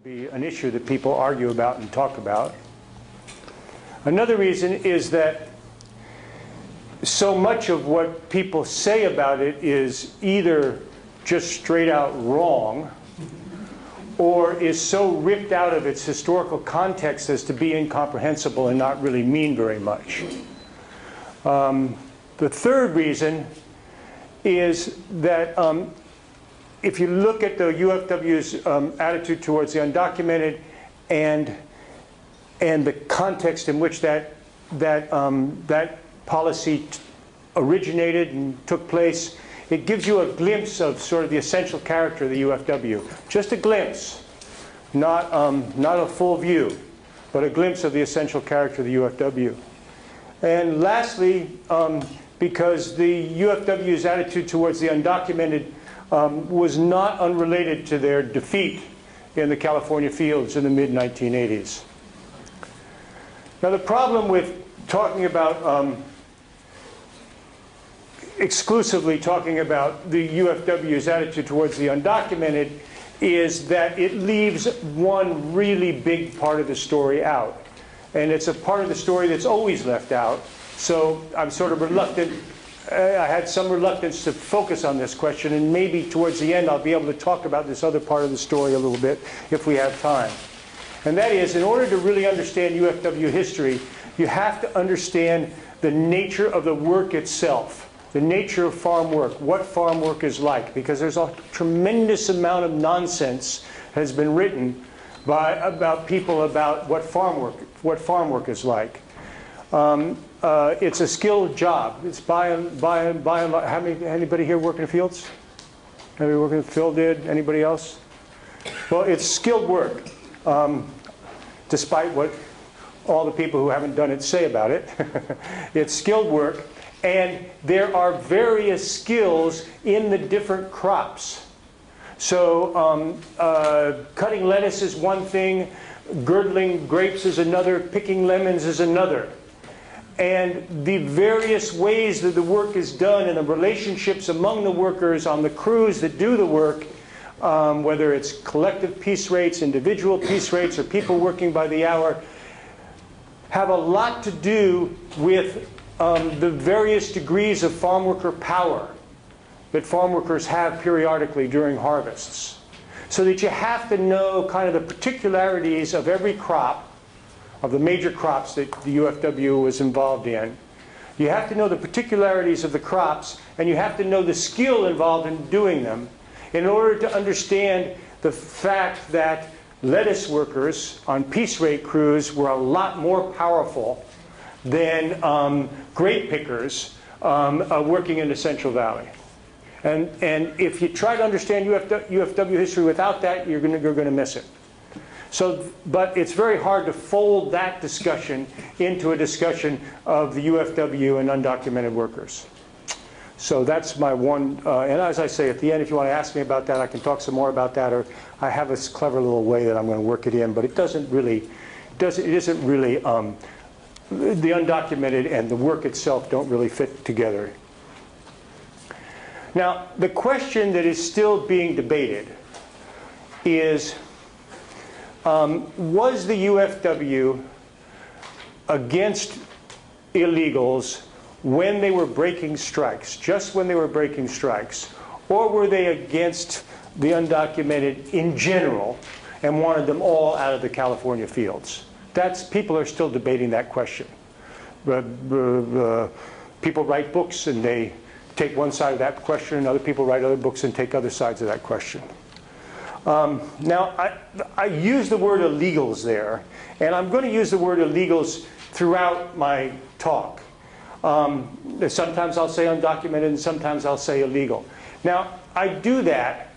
be an issue that people argue about and talk about. Another reason is that so much of what people say about it is either just straight out wrong or is so ripped out of its historical context as to be incomprehensible and not really mean very much. The third reason is that if you look at the UFW's attitude towards the undocumented and the context in which that policy originated and took place, it gives you a glimpse of sort of the essential character of the UFW. Just a glimpse, not a full view, but a glimpse of the essential character of the UFW. And lastly, because the UFW's attitude towards the undocumented was not unrelated to their defeat in the California fields in the mid-1980s. Now the problem with talking about, exclusively talking about the UFW's attitude towards the undocumented is that it leaves one really big part of the story out. And it's a part of the story that's always left out. So I'm sort of reluctant. I had some reluctance to focus on this question, and maybe towards the end I'll be able to talk about this other part of the story a little bit if we have time. And that is, in order to really understand UFW history, you have to understand the nature of the work itself, the nature of farm work, what farm work is like, because there's a tremendous amount of nonsense has been written about people about what farm work is like. It's a skilled job. It's by and large. Anybody here work in the fields? Anybody working in the field did? Anybody else? Well, it's skilled work, despite what all the people who haven't done it say about it. It's skilled work, and there are various skills in the different crops. So cutting lettuce is one thing, girdling grapes is another, picking lemons is another. And the various ways that the work is done and the relationships among the workers on the crews that do the work, whether it's collective piece rates, individual piece rates, or people working by the hour, have a lot to do with the various degrees of farm worker power that farm workers have periodically during harvests. So that you have to know kind of the particularities of every crop, of the major crops that the UFW was involved in. You have to know the particularities of the crops, and you have to know the skill involved in doing them in order to understand the fact that lettuce workers on piece rate crews were a lot more powerful than grape pickers working in the Central Valley. And if you try to understand UFW history without that, you're going to miss it. So, but it's very hard to fold that discussion into a discussion of the UFW and undocumented workers. So that's my one, and as I say, at the end, if you want to ask me about that, I can talk some more about that, or I have this clever little way that I'm going to work it in, but it doesn't really, it isn't really, the undocumented and the work itself don't really fit together. Now, the question that is still being debated is, was the UFW against illegals when they were breaking strikes, just when they were breaking strikes, or were they against the undocumented in general and wanted them all out of the California fields? People are still debating that question. People write books and they take one side of that question, and other people write other books and take other sides of that question. Now, I use the word illegals there, and I'm going to use the word illegals throughout my talk. Sometimes I'll say undocumented, and sometimes I'll say illegal. Now, I do that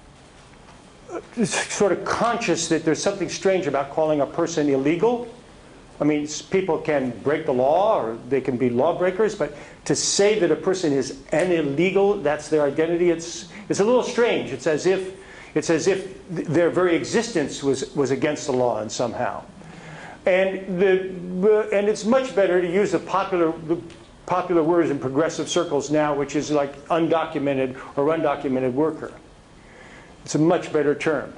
sort of conscious that there's something strange about calling a person illegal. I mean, people can break the law, or they can be lawbreakers, but to say that a person is an illegal, that's their identity, it's a little strange. It's as if their very existence was against the law and somehow. And it's much better to use the popular words in progressive circles now, which is like undocumented or undocumented worker. It's a much better term.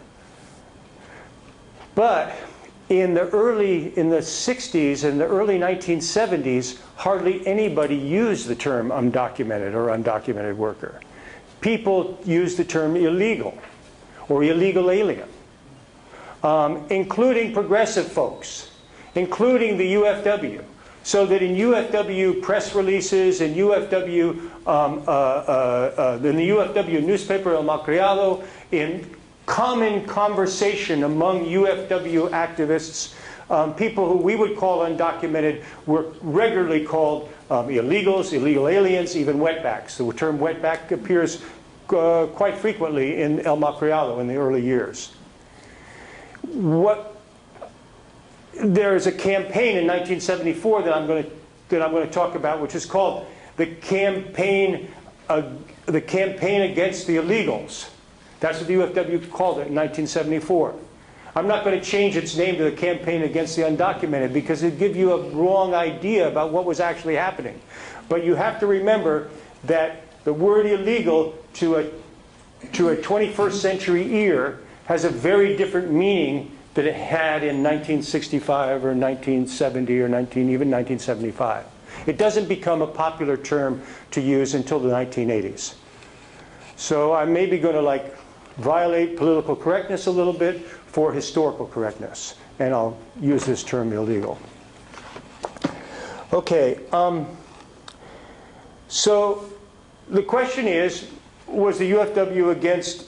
But in the 60s and the early 1970s, hardly anybody used the term undocumented or undocumented worker. People used the term illegal or illegal alien, including progressive folks, including the UFW. So that in UFW press releases, in UFW, in the UFW newspaper El Malcriado, in common conversation among UFW activists, people who we would call undocumented were regularly called illegals, illegal aliens, even wetbacks. The term wetback appears quite frequently in El Malcriado in the early years. There is a campaign in 1974 that I'm going to talk about, which is called the campaign against the illegals. That's what the UFW called it in 1974. I'm not going to change its name to the campaign against the undocumented because it'd give you a wrong idea about what was actually happening. But you have to remember that the word illegal to a 21st century ear has a very different meaning that it had in 1965 or 1970 or even 1975. It doesn't become a popular term to use until the 1980s. So I'm maybe going to violate political correctness a little bit for historical correctness, and I'll use this term illegal. Okay, so the question is, was the UFW against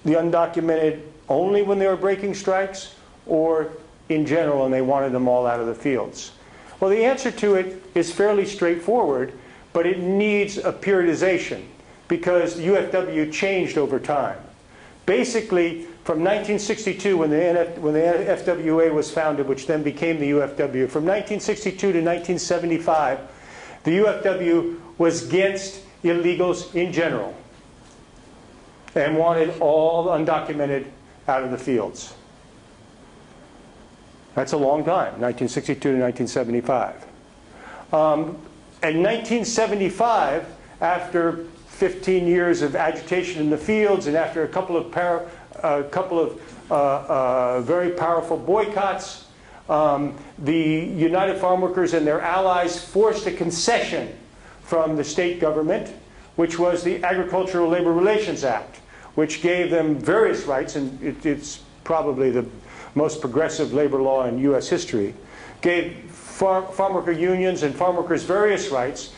the undocumented only when they were breaking strikes, or in general and they wanted them all out of the fields? Well, the answer to it is fairly straightforward, but it needs a periodization because the UFW changed over time. Basically, from 1962, when the FWA was founded, which then became the UFW, from 1962 to 1975, the UFW was against illegals in general and wanted all undocumented out of the fields. That's a long time, 1962 to 1975. In 1975, after 15 years of agitation in the fields and after a couple of very powerful boycotts, the United Farm Workers and their allies forced a concession from the state government, which was the Agricultural Labor Relations Act, which gave them various rights, and it's probably the most progressive labor law in U.S. history, gave farm worker unions and farm workers various rights,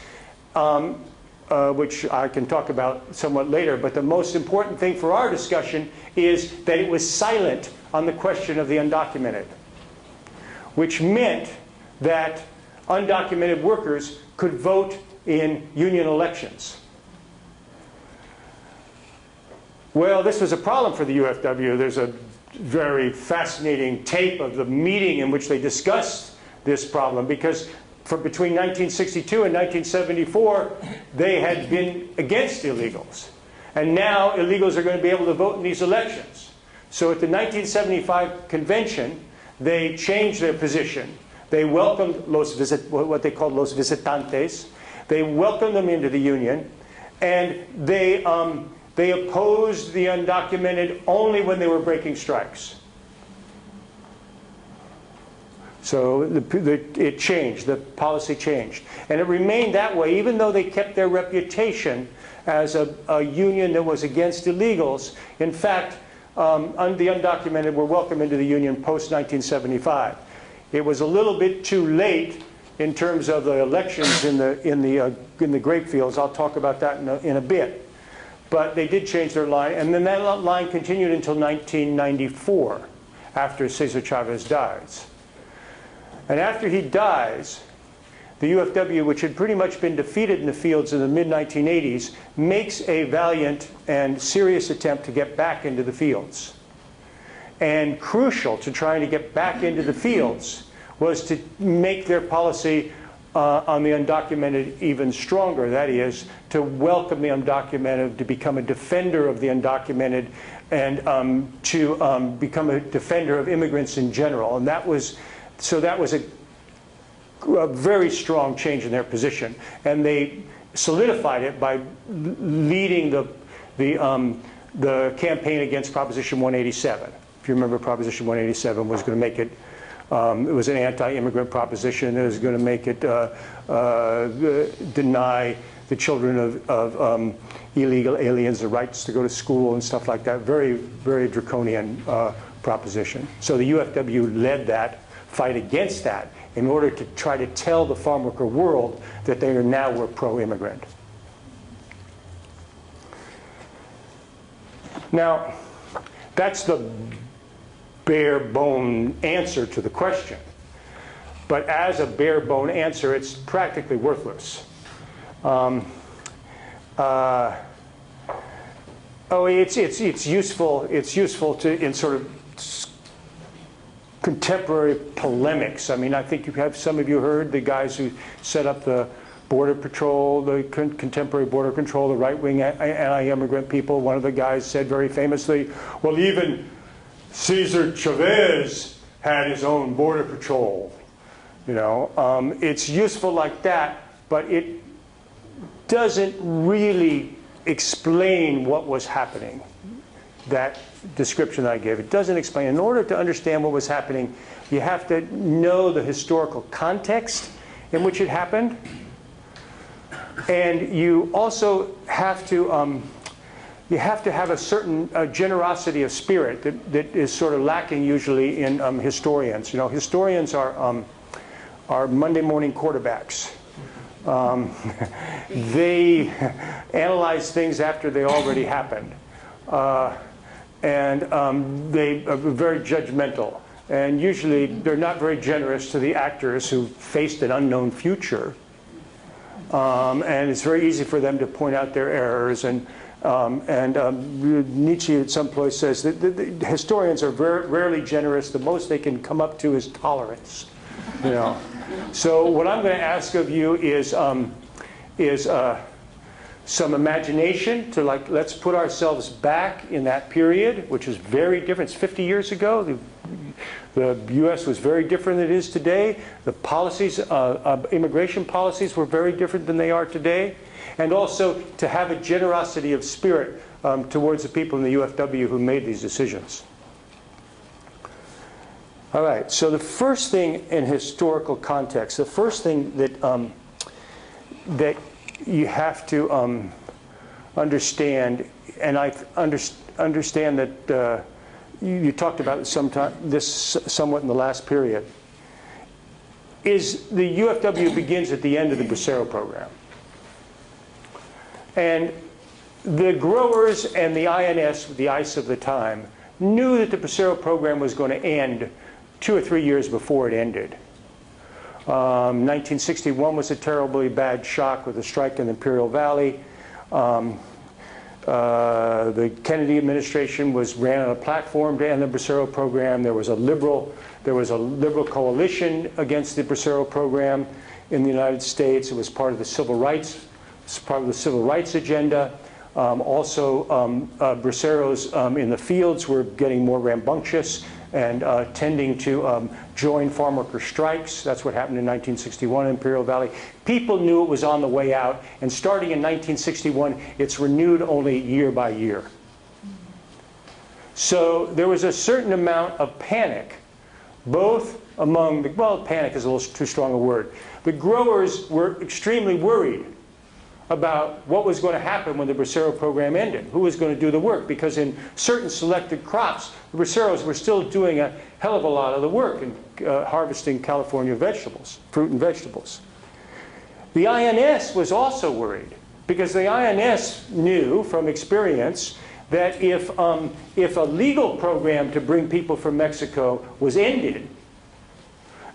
which I can talk about somewhat later. But the most important thing for our discussion is that it was silent on the question of the undocumented, which meant that undocumented workers could vote in union elections. Well, this was a problem for the UFW. There's a very fascinating tape of the meeting in which they discussed this problem, because between 1962 and 1974, they had been against illegals. And now illegals are going to be able to vote in these elections. So at the 1975 convention, they changed their position. They welcomed what they called los visitantes. They welcomed them into the union, and they opposed the undocumented only when they were breaking strikes. So it changed, the policy changed. And it remained that way, even though they kept their reputation as a union that was against illegals. In fact, the undocumented were welcomed into the union post-1975. It was a little bit too late in terms of the elections in the grape fields. I'll talk about that in a bit. But they did change their line, and then that line continued until 1994, after César Chávez dies. And after he dies, the UFW, which had pretty much been defeated in the fields in the mid-1980s, makes a valiant and serious attempt to get back into the fields. And crucial to trying to get back into the fields was to make their policy on the undocumented even stronger. That is, to welcome the undocumented, to become a defender of the undocumented, and to become a defender of immigrants in general. And that was a very strong change in their position. And they solidified it by leading the campaign against Proposition 187. if you remember, Proposition 187 was going to make it, it was an anti-immigrant proposition. It was going to make it deny the children of illegal aliens the rights to go to school and stuff like that. Very, very draconian proposition. So the UFW led that fight against that in order to try to tell the farm worker world that they are now were pro-immigrant. Now, that's the bare bone answer to the question. But as a bare bone answer, it's practically worthless. It's useful. It's useful in sort of contemporary polemics. I mean, I think some of you heard the guys who set up the Border Patrol, the contemporary Border Control, the right-wing anti-immigrant people. One of the guys said very famously, well, even César Chávez had his own Border Patrol. You know, it's useful like that, but it doesn't really explain what was happening. That description that I gave, it doesn't explain. In order to understand what was happening, you have to know the historical context in which it happened. And you also have to have a certain generosity of spirit that is sort of lacking usually in historians. You know, historians are Monday morning quarterbacks. They analyze things after they already happened. And they are very judgmental. And usually they're not very generous to the actors who faced an unknown future. And it's very easy for them to point out their errors. And Nietzsche at some place says that the historians are rarely generous. The most they can come up to is tolerance. You know. So what I'm going to ask of you is some imagination to, like, let's put ourselves back in that period, which is very different. It's 50 years ago. The U.S. was very different than it is today. The policies, immigration policies were very different than they are today. And also to have a generosity of spirit towards the people in the UFW who made these decisions. All right, so the first thing in historical context, the first thing that, that you have to understand, and I understand that you talked about this somewhat in the last period, is the UFW begins at the end of the Bracero program. And the growers and the INS, the ICE of the time, knew that the Bracero program was going to end 2 or 3 years before it ended. 1961 was a terribly bad shock with the strike in the Imperial Valley. The Kennedy administration ran on a platform to end the Bracero program. There was a liberal coalition against the Bracero program in the United States. It was part of the civil rights agenda. Braceros in the fields were getting more rambunctious and tending to join farm worker strikes. That's what happened in 1961 in Imperial Valley. People knew it was on the way out, and starting in 1961, it's renewed only year by year. So there was a certain amount of panic, both among the, well, panic is a little too strong a word. The growers were extremely worried about what was going to happen when the Bracero program ended. Who was going to do the work? Because in certain selected crops, the Braceros were still doing a hell of a lot of the work in harvesting California vegetables, fruit and vegetables. The INS was also worried because the INS knew from experience that if a legal program to bring people from Mexico was ended,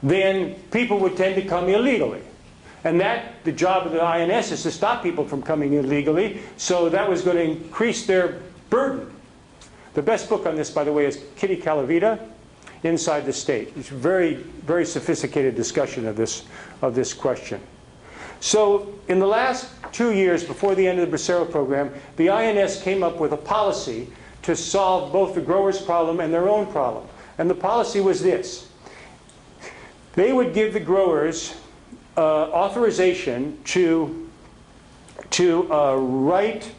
then people would tend to come illegally. And the job of the INS is to stop people from coming illegally, so that was going to increase their burden. The best book on this, by the way, is Kitty Calavita, Inside the State. It's a very, very sophisticated discussion of this question. So in the last 2 years before the end of the Bracero program, the INS came up with a policy to solve both the growers' problem and their own problem. And the policy was this. They would give the growers authorization to write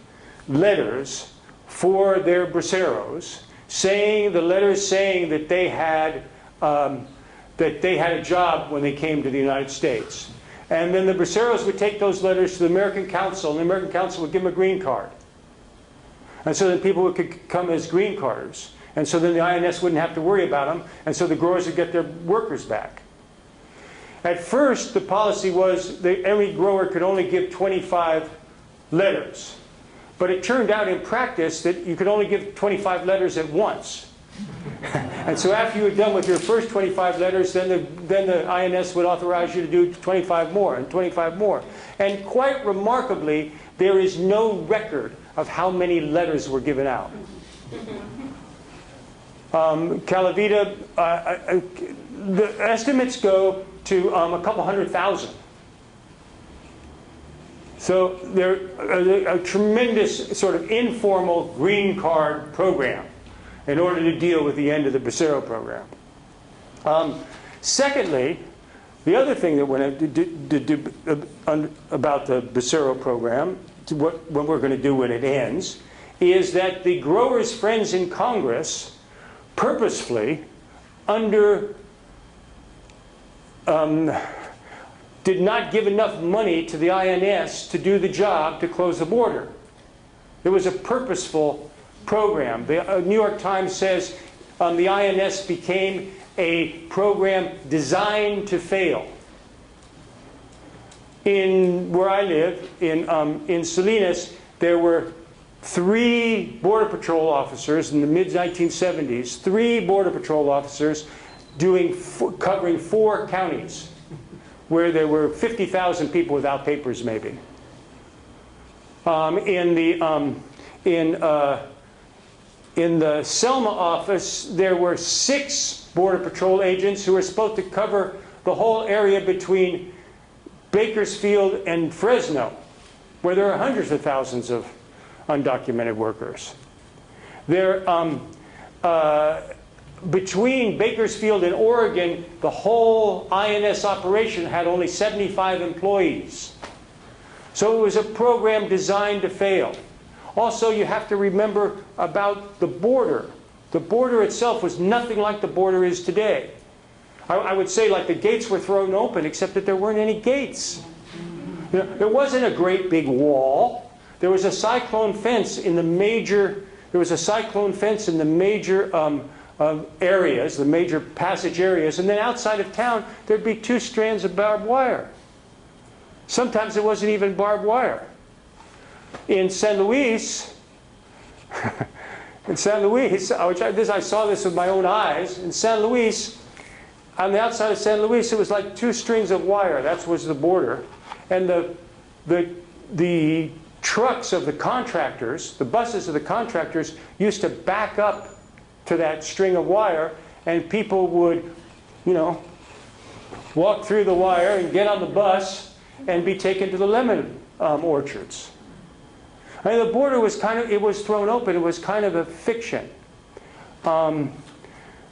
letters for their braceros saying that they had a job when they came to the United States. And then the Braceros would take those letters to the American Council, and the American Council would give them a green card. And so then people could come as green carders. And so then the INS wouldn't have to worry about them, and so the growers would get their workers back. At first, the policy was that every grower could only give 25 letters. But it turned out in practice that you could only give 25 letters at once. And so after you were done with your first 25 letters, then the INS would authorize you to do 25 more and 25 more. And quite remarkably, there is no record of how many letters were given out. Calavita, the estimates go to a couple 100,000. So they're a tremendous sort of informal green card program in order to deal with the end of the Bracero program. Secondly, the other thing that we're going to do about the Bracero program, what we're going to do when it ends, is that the growers' friends in Congress purposefully did not give enough money to the INS to do the job to close the border. It was a purposeful program. The New York Times says the INS became a program designed to fail. Where I live, in Salinas, there were 3 Border Patrol officers in the mid-1970s, 3 Border Patrol officers covering 4 counties where there were 50,000 people without papers, maybe. In the Selma office, there were 6 Border Patrol agents who were supposed to cover the whole area between Bakersfield and Fresno, where there are hundreds of thousands of undocumented workers. Between Bakersfield and Oregon, the whole INS operation had only 75 employees. So it was a program designed to fail. Also, you have to remember about the border. The border itself was nothing like the border is today. I would say like the gates were thrown open, except that there weren't any gates. You know, there wasn't a great big wall. There was a cyclone fence in the major. Areas, the major passage areas, and then outside of town there'd be 2 strands of barbed wire. Sometimes it wasn't even barbed wire. In San Luis, I saw this with my own eyes. In San Luis, on the outside of San Luis, it was like 2 strings of wire. That was the border, and the trucks of the contractors, the buses of the contractors, used to back up to that string of wire, and people would, you know, walk through the wire and get on the bus and be taken to the lemon orchards. I mean, the border was it was thrown open. It was kind of a fiction. One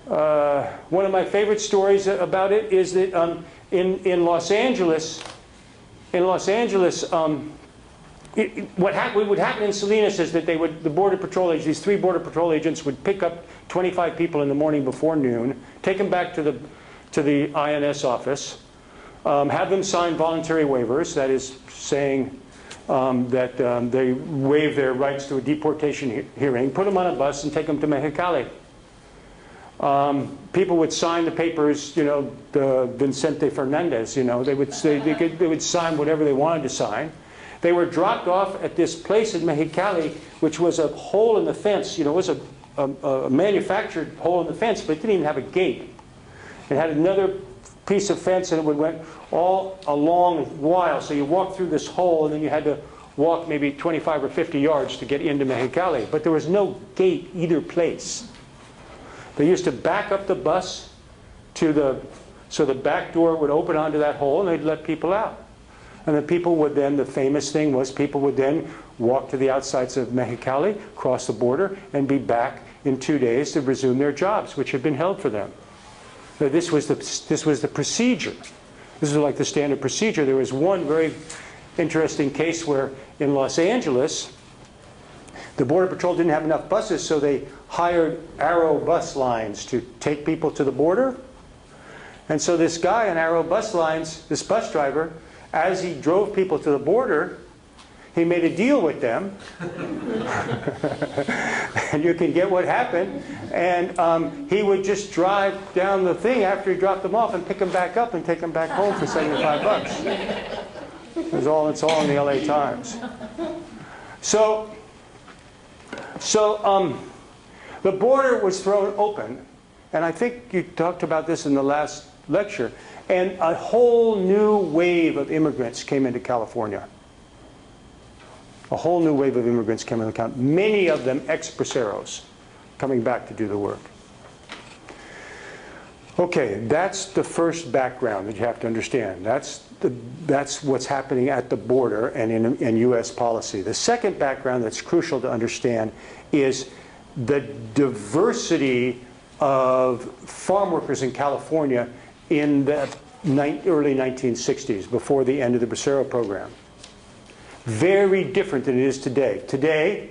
of my favorite stories about it is that in Los Angeles, what would happen in Salinas is that the Border Patrol agents, these 3 Border Patrol agents, would pick up 25 people in the morning before noon, take them back to the INS office, have them sign voluntary waivers, that is saying that they waive their rights to a deportation hearing, put them on a bus and take them to Mexicali. People would sign the papers, you know, the Vicente Fernandez, you know, they would sign whatever they wanted to sign. They were dropped off at this place in Mexicali, which was a hole in the fence. You know, it was a manufactured hole in the fence, but it didn't even have a gate. It had another piece of fence, and it went all a long while. So you walked through this hole, and then you had to walk maybe 25 or 50 yards to get into Mexicali. But there was no gate either place. They used to back up the bus so the back door would open onto that hole, and they'd let people out. And then people would then, the famous thing was, people would then walk to the outsides of Mexicali, cross the border, and be back in 2 days to resume their jobs, which had been held for them. So this was the procedure. This is like the standard procedure. There was one very interesting case where in Los Angeles, The Border Patrol didn't have enough buses, so they hired Arrow bus lines to take people to the border. And so this guy on Arrow bus lines, this bus driver, as he drove people to the border, he made a deal with them. And you can get what happened. And he would just drive down the thing after he dropped them off and pick them back up and take them back home for 75 bucks. It's all in the LA Times. So the border was thrown open. And I think you talked about this in the last lecture. And a whole new wave of immigrants came into California. A whole new wave of immigrants came into California. Many of them ex-Braceros coming back to do the work. Okay, that's the first background that you have to understand. That's what's happening at the border and in U.S. policy. The second background that's crucial to understand is the diversity of farm workers in California in the early 1960s, before the end of the Bracero program. Very different than it is today. Today,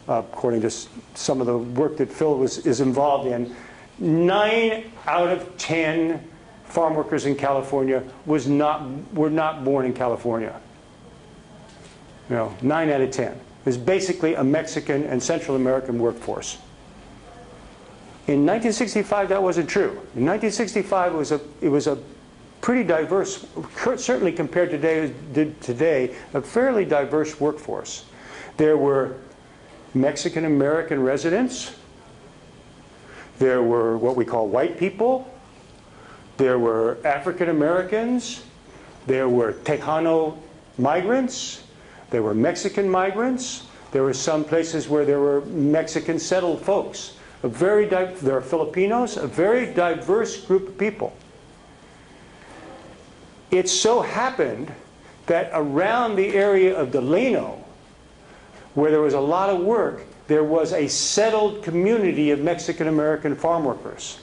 according to some of the work that Phil is involved in, 9 out of 10 farm workers in California were not born in California. 9 out of 10. It's basically a Mexican and Central American workforce. In 1965, that wasn't true. In 1965, it was a pretty diverse, certainly compared to today, a fairly diverse workforce. There were Mexican American residents. There were what we call white people. There were African Americans. There were Tejano migrants. There were Mexican migrants. There were some places where there were Mexican settled folks. There are Filipinos, a very diverse group of people. It so happened that around the area of Delano, where there was a lot of work, there was a settled community of Mexican-American farm workers.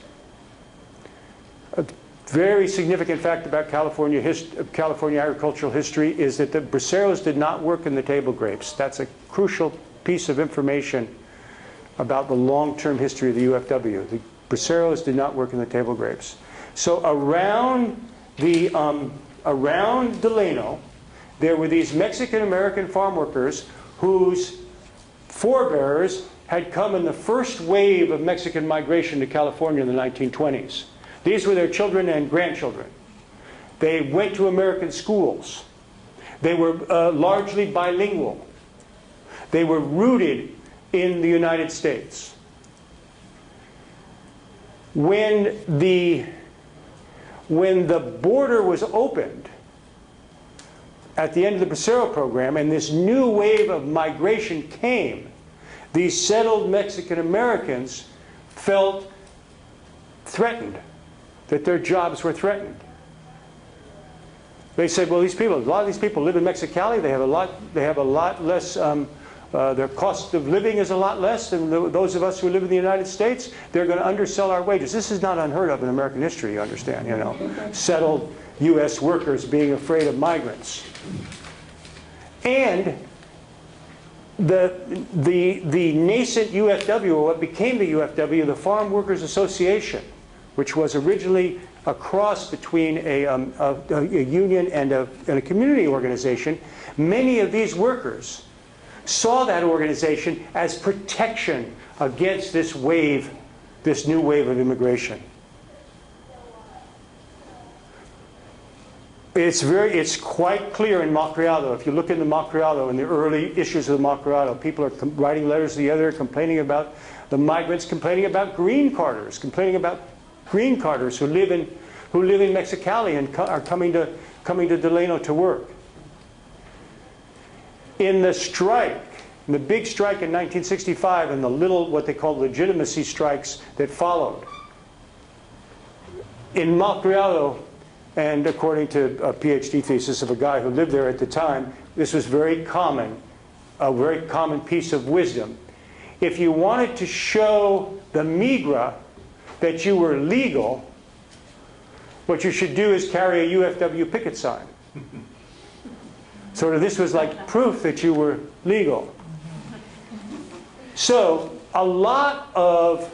A very significant fact about California agricultural history is that the Braceros did not work in the table grapes. That's a crucial piece of information about the long-term history of the UFW. The Braceros did not work in the table grapes. So around Delano, there were these Mexican-American farm workers whose forebears had come in the first wave of Mexican migration to California in the 1920s. These were their children and grandchildren. They went to American schools. They were largely bilingual. They were rooted in the United States. When the border was opened at the end of the Bracero program and this new wave of migration came, these settled Mexican Americans felt threatened, that their jobs were threatened. They said, well, a lot of these people live in Mexicali. They have a lot less. Their cost of living is a lot less than those of us who live in the United States. They're going to undersell our wages. This is not unheard of in American history, you understand, settled U.S. workers being afraid of migrants. And the nascent UFW, or what became the UFW, the Farm Workers Association, which was originally a cross between a union and a community organization, many of these workers saw that organization as protection against this wave, this new wave of immigration. It's quite clear in Macreado. If you look into Macreado, in the early issues of the Macreado, people are writing letters to the other, complaining about the migrants, complaining about green carders who live in Mexicali and are coming to Delano to work. In the strike, in the big strike in 1965 and the little, what they called legitimacy strikes that followed, in Macreado, and according to a PhD thesis of a guy who lived there at the time, this was very common, a very common piece of wisdom. If you wanted to show the migra that you were legal, what you should do is carry a UFW picket sign. Sort of, this was like proof that you were legal. So a lot of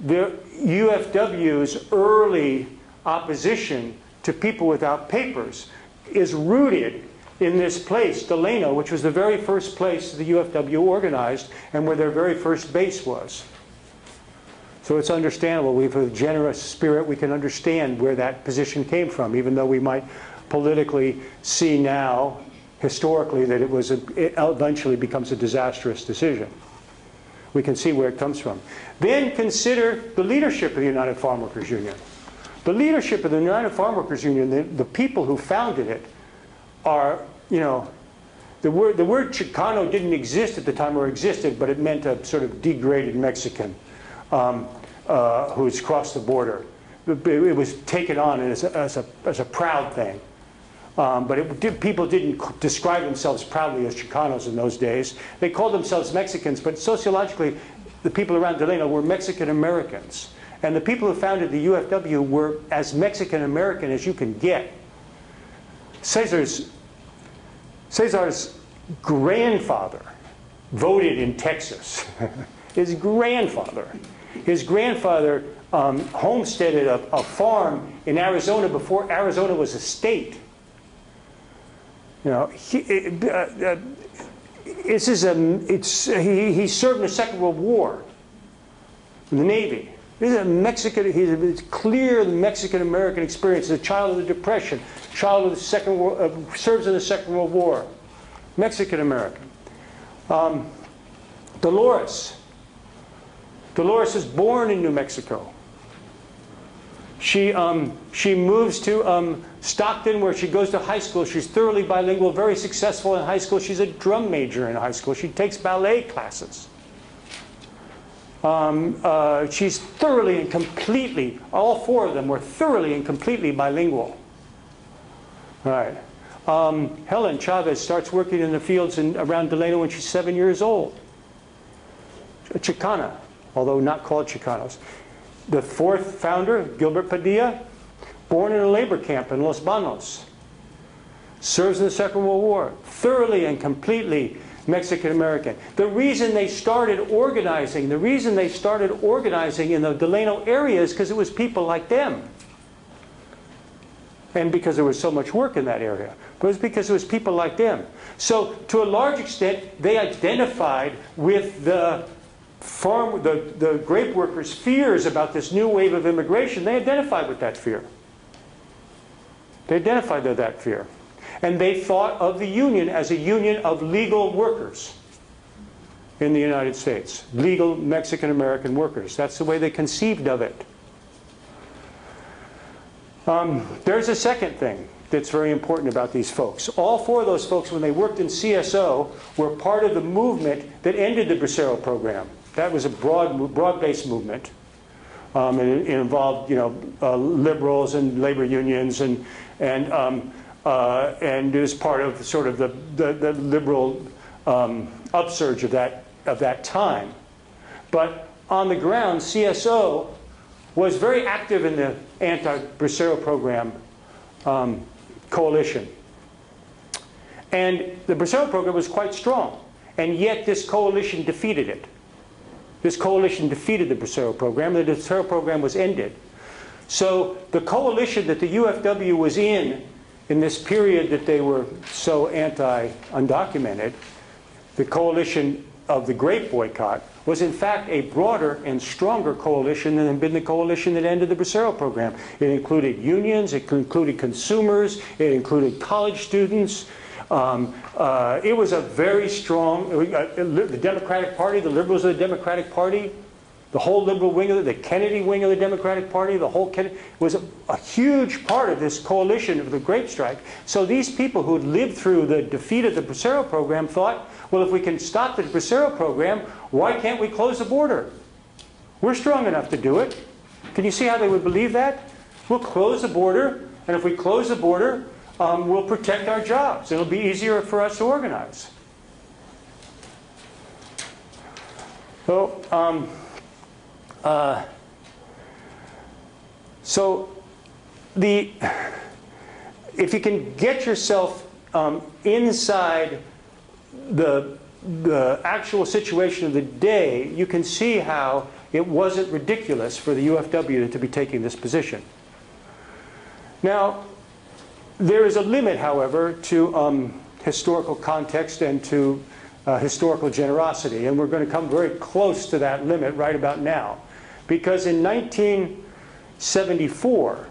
the UFW's early opposition to people without papers is rooted in this place, Delano, which was the very first place the UFW organized and where their very first base was. So it's understandable. We have a generous spirit. We can understand where that position came from, even though we might politically see now, historically, that it eventually becomes a disastrous decision. We can see where it comes from. Then consider the leadership of the United Farm Workers Union. The leadership of the United Farm Workers Union, the people who founded it, are, you know, the word Chicano didn't exist at the time, or existed, but it meant a sort of degraded Mexican who's crossed the border. It was taken on as a proud thing. But people didn't describe themselves proudly as Chicanos in those days. They called themselves Mexicans, but sociologically, the people around Delano were Mexican Americans. And the people who founded the UFW were as Mexican American as you can get. Cesar's grandfather voted in Texas. His grandfather homesteaded a farm in Arizona before Arizona was a state. You know, he served in the Second World War in the Navy. He's a Mexican. It's clear the Mexican-American experience. He's a child of the Depression, child of the Second World, serves in the Second World War. Mexican-American. Dolores was born in New Mexico. She moves to Stockton, where she goes to high school. She's thoroughly bilingual, very successful in high school. She's a drum major in high school. She takes ballet classes. She's thoroughly and completely, all four of them were thoroughly and completely bilingual. All right. Helen Chavez starts working in the fields around Delano when she's 7 years old. A Chicana, although not called Chicanos. The fourth founder, Gilbert Padilla, born in a labor camp in Los Banos. Serves in the Second World War. Thoroughly and completely Mexican-American. The reason they started organizing in the Delano area is because it was people like them. And because there was so much work in that area. But it was because it was people like them. So, to a large extent, they identified with the grape workers' fears about this new wave of immigration. They identified with that fear. They identified with that fear. And they thought of the union as a union of legal workers in the United States. Legal Mexican-American workers. That's the way they conceived of it. There's a second thing that's very important about these folks. All four of those folks, when they worked in CSO, were part of the movement that ended the Bracero program. That was a broad-based movement. And it involved, you know, liberals and labor unions, and it was part of sort of the liberal upsurge of that time. But on the ground, CSO was very active in the anti-Bracero program coalition. And the Bracero program was quite strong. And yet this coalition defeated it. This coalition defeated the Bracero program. The Bracero program was ended. So the coalition that the UFW was in this period that they were so anti-undocumented, the coalition of the grape boycott, was in fact a broader and stronger coalition than had been the coalition that ended the Bracero program. It included unions, it included consumers, it included college students. It was a very strong, the Democratic Party, the liberals of the Democratic Party, the whole liberal wing of the Kennedy wing of the Democratic Party, the whole Kennedy, was a huge part of this coalition of the grape strike. So these people who had lived through the defeat of the Bracero program thought, well, if we can stop the Bracero program, why can't we close the border? We're strong enough to do it. Can you see how they would believe that? We'll close the border, and if we close the border, we'll protect our jobs. It'll be easier for us to organize. So, if you can get yourself inside the the actual situation of the day, you can see how it wasn't ridiculous for the UFW to be taking this position. Now, there is a limit, however, to historical context and to historical generosity, and we're going to come very close to that limit right about now. Because in 1974,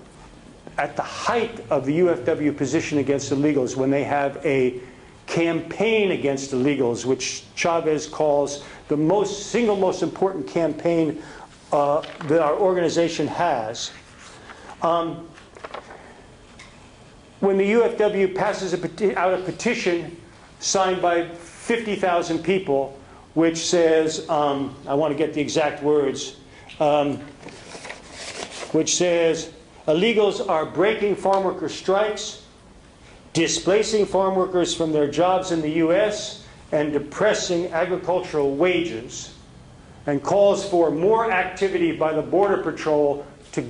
at the height of the UFW position against illegals, when they have a campaign against illegals, which Chavez calls the single most important campaign that our organization has, when the UFW passes out a petition signed by 50,000 people, which says, I want to get the exact words, which says, illegals are breaking farm worker strikes, displacing farm workers from their jobs in the U.S., and depressing agricultural wages, and calls for more activity by the Border Patrol to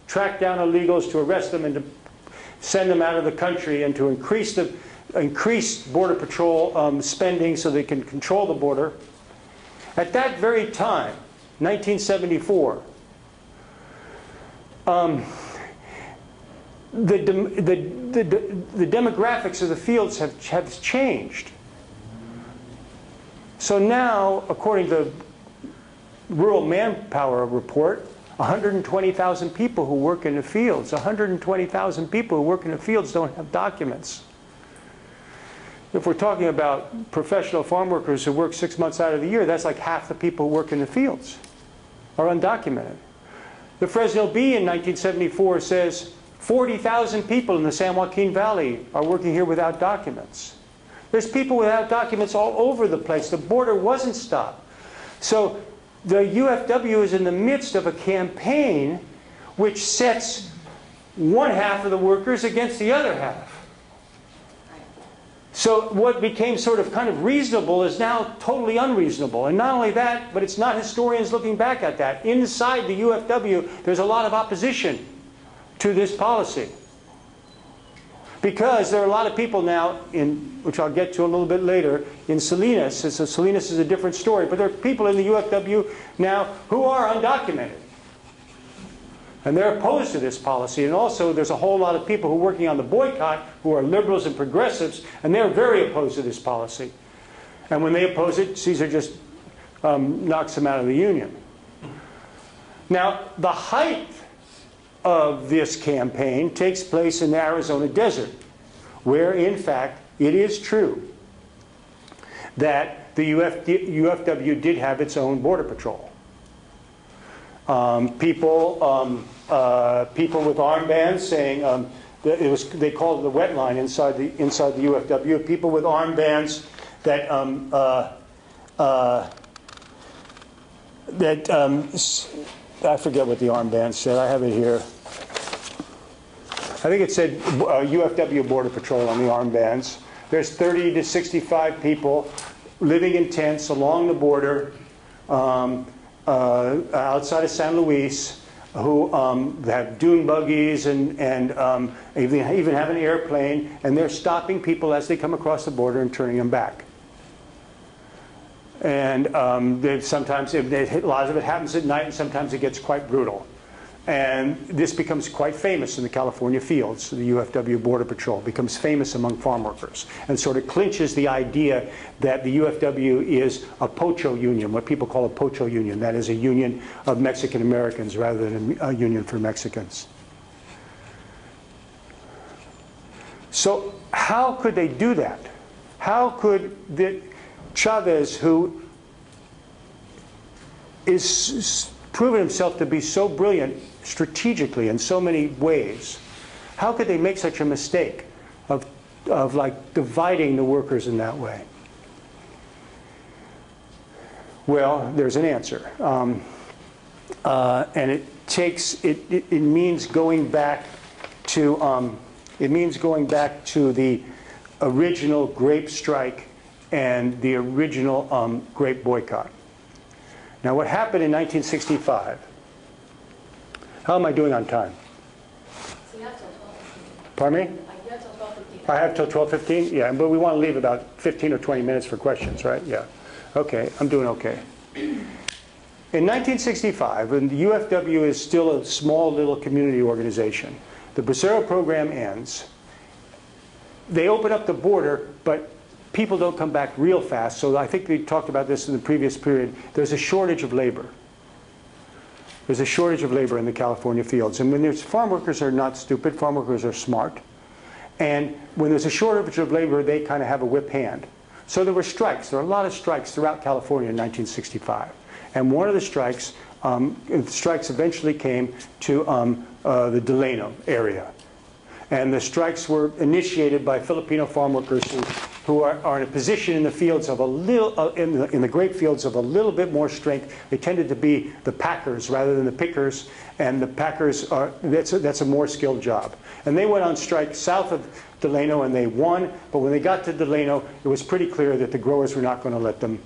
track down illegals, to arrest them, and to send them out of the country, and to increase Border Patrol spending so they can control the border. At that very time, 1974, the demographics of the fields have changed. So now, according to the Rural Manpower Report, 120,000 people who work in the fields, 120,000 people who work in the fields don't have documents. If we're talking about professional farm workers who work 6 months out of the year, that's like half the people who work in the fields are undocumented. The Fresno Bee in 1974 says 40,000 people in the San Joaquin Valley are working here without documents. There's people without documents all over the place. The border wasn't stopped. So the UFW is in the midst of a campaign which sets one half of the workers against the other half. So what became sort of kind of reasonable is now totally unreasonable. And not only that, but it's not historians looking back at that. Inside the UFW, there's a lot of opposition to this policy. Because there are a lot of people now, which I'll get to a little bit later, in Salinas. So Salinas is a different story. But there are people in the UFW now who are undocumented. And they're opposed to this policy. And also, there's a whole lot of people who are working on the boycott who are liberals and progressives, and they're very opposed to this policy. And when they oppose it, César just knocks them out of the union. Now, the height of this campaign takes place in the Arizona desert, where, in fact, it is true that the UFW did have its own border patrol. People with armbands saying they called it the wet line inside the UFW. People with armbands that I forget what the armband said. I have it here. I think it said UFW Border Patrol on the armbands. There's 30 to 65 people living in tents along the border outside of San Luis who have dune buggies and even have an airplane, and they're stopping people as they come across the border and turning them back. And sometimes a lot of it happens at night, and sometimes it gets quite brutal. And this becomes quite famous in the California fields. The UFW Border Patrol becomes famous among farm workers and sort of clinches the idea that the UFW is a pocho union, what people call a pocho union. That is a union of Mexican Americans rather than a union for Mexicans. So how could they do that? How could Chavez, who is proven himself to be so brilliant strategically in so many ways, how could they make such a mistake of like dividing the workers in that way? Well, there's an answer, and it means going back to the original grape strike and the original grape boycott. Now, what happened in 1965? How am I doing on time? Pardon me? I have till 12:15? Yeah, but we want to leave about 15 or 20 minutes for questions, right? Yeah. Okay, I'm doing okay. In 1965, when the UFW is still a small little community organization, the Bracero program ends. They open up the border, but people don't come back real fast. So I think we talked about this in the previous period. There's a shortage of labor. There's a shortage of labor in the California fields. And when there's farm workers are not stupid, farm workers are smart. And when there's a shortage of labor, they kind of have a whip hand. So there were strikes. There were a lot of strikes throughout California in 1965. And one of the strikes eventually came to the Delano area. And the strikes were initiated by Filipino farm workers who are in a position in the fields of a little, in the grape fields of a little bit more strength. They tended to be the packers rather than the pickers, and the packers that's a more skilled job. And they went on strike south of Delano, and they won. But when they got to Delano, it was pretty clear that the growers were not going to let them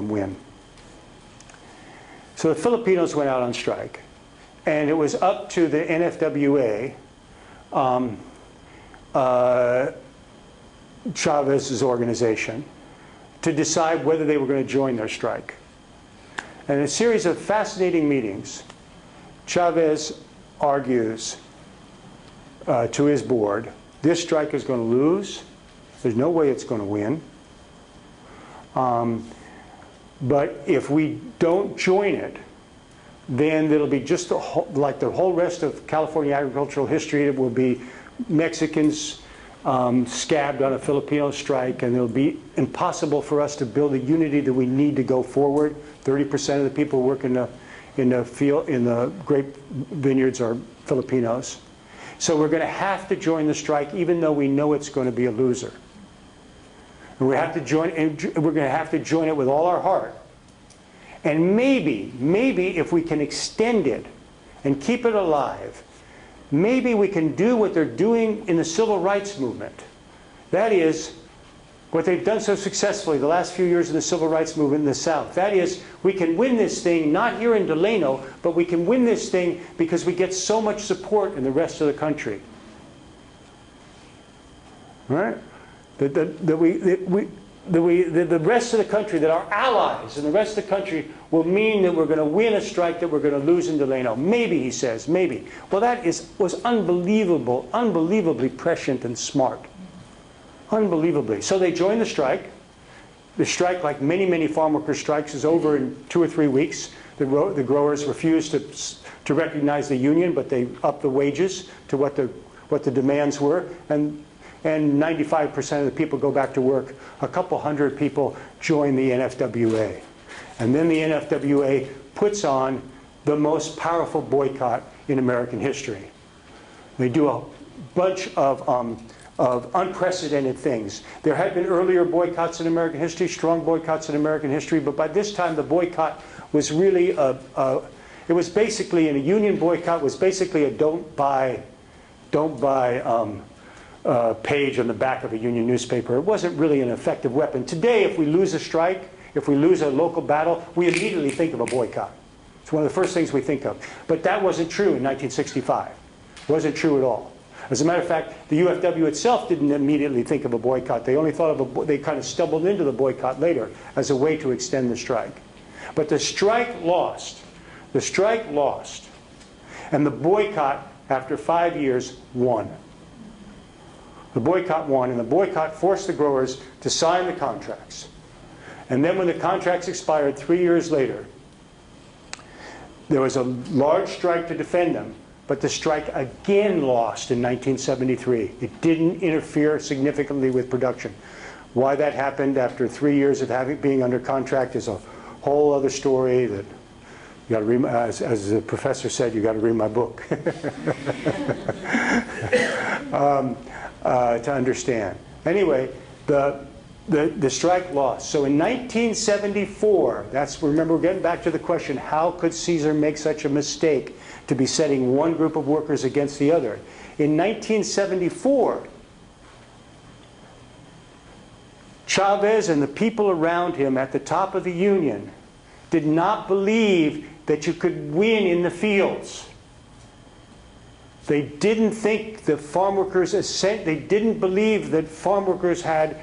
win. So the Filipinos went out on strike, and it was up to the NFWA. Chavez's organization, to decide whether they were going to join their strike. And in a series of fascinating meetings, Chavez argues to his board, this strike is going to lose. There's no way it's going to win. But if we don't join it, then it'll be just like the whole rest of California agricultural history. It will be Mexicans scabbed on a Filipino strike, and it'll be impossible for us to build the unity that we need to go forward. 30% of the people who work in the grape vineyards are Filipinos. So we're going to have to join the strike, even though we know it's going to be a loser. And we have to join, and we're going to have to join it with all our heart. And maybe if we can extend it and keep it alive, maybe we can do what they're doing in the civil rights movement. That is, what they've done so successfully the last few years in the civil rights movement in the South. That is, we can win this thing, not here in Delano, but we can win this thing because we get so much support in the rest of the country. All right? The rest of the country, that our allies and the rest of the country will mean that we're going to win a strike that we're going to lose in Delano. Maybe, he says, maybe. Well, that was unbelievably prescient and smart. Unbelievably. So they joined the strike. The strike, like many, many farm worker strikes, is over in 2 or 3 weeks. The growers refused to recognize the union, but they upped the wages to what the demands were. And 95% of the people go back to work. A couple hundred people join the NFWA. And then the NFWA puts on the most powerful boycott in American history. They do a bunch of unprecedented things. There had been earlier boycotts in American history, strong boycotts in American history, but by this time the boycott was really it was basically, in a union boycott, was basically a don't buy page on the back of a union newspaper. It wasn't really an effective weapon. Today, if we lose a strike, if we lose a local battle, we immediately think of a boycott. It's one of the first things we think of. But that wasn't true in 1965. It wasn't true at all. As a matter of fact, the UFW itself didn't immediately think of a boycott. They only thought of they kind of stumbled into the boycott later as a way to extend the strike. But the strike lost. The strike lost. And the boycott, after 5 years, won. The boycott won, and the boycott forced the growers to sign the contracts. And then when the contracts expired 3 years later, there was a large strike to defend them, but the strike again lost in 1973. It didn't interfere significantly with production. Why that happened after 3 years of being under contract is a whole other story that you got to read, as the professor said, you got to read my book. To understand. Anyway, the strike lost. So in 1974, remember, we're getting back to the question, how could César make such a mistake to be setting one group of workers against the other? In 1974, Chavez and the people around him at the top of the union did not believe that you could win in the fields. They didn't think the farm workers, they didn't believe that farm workers had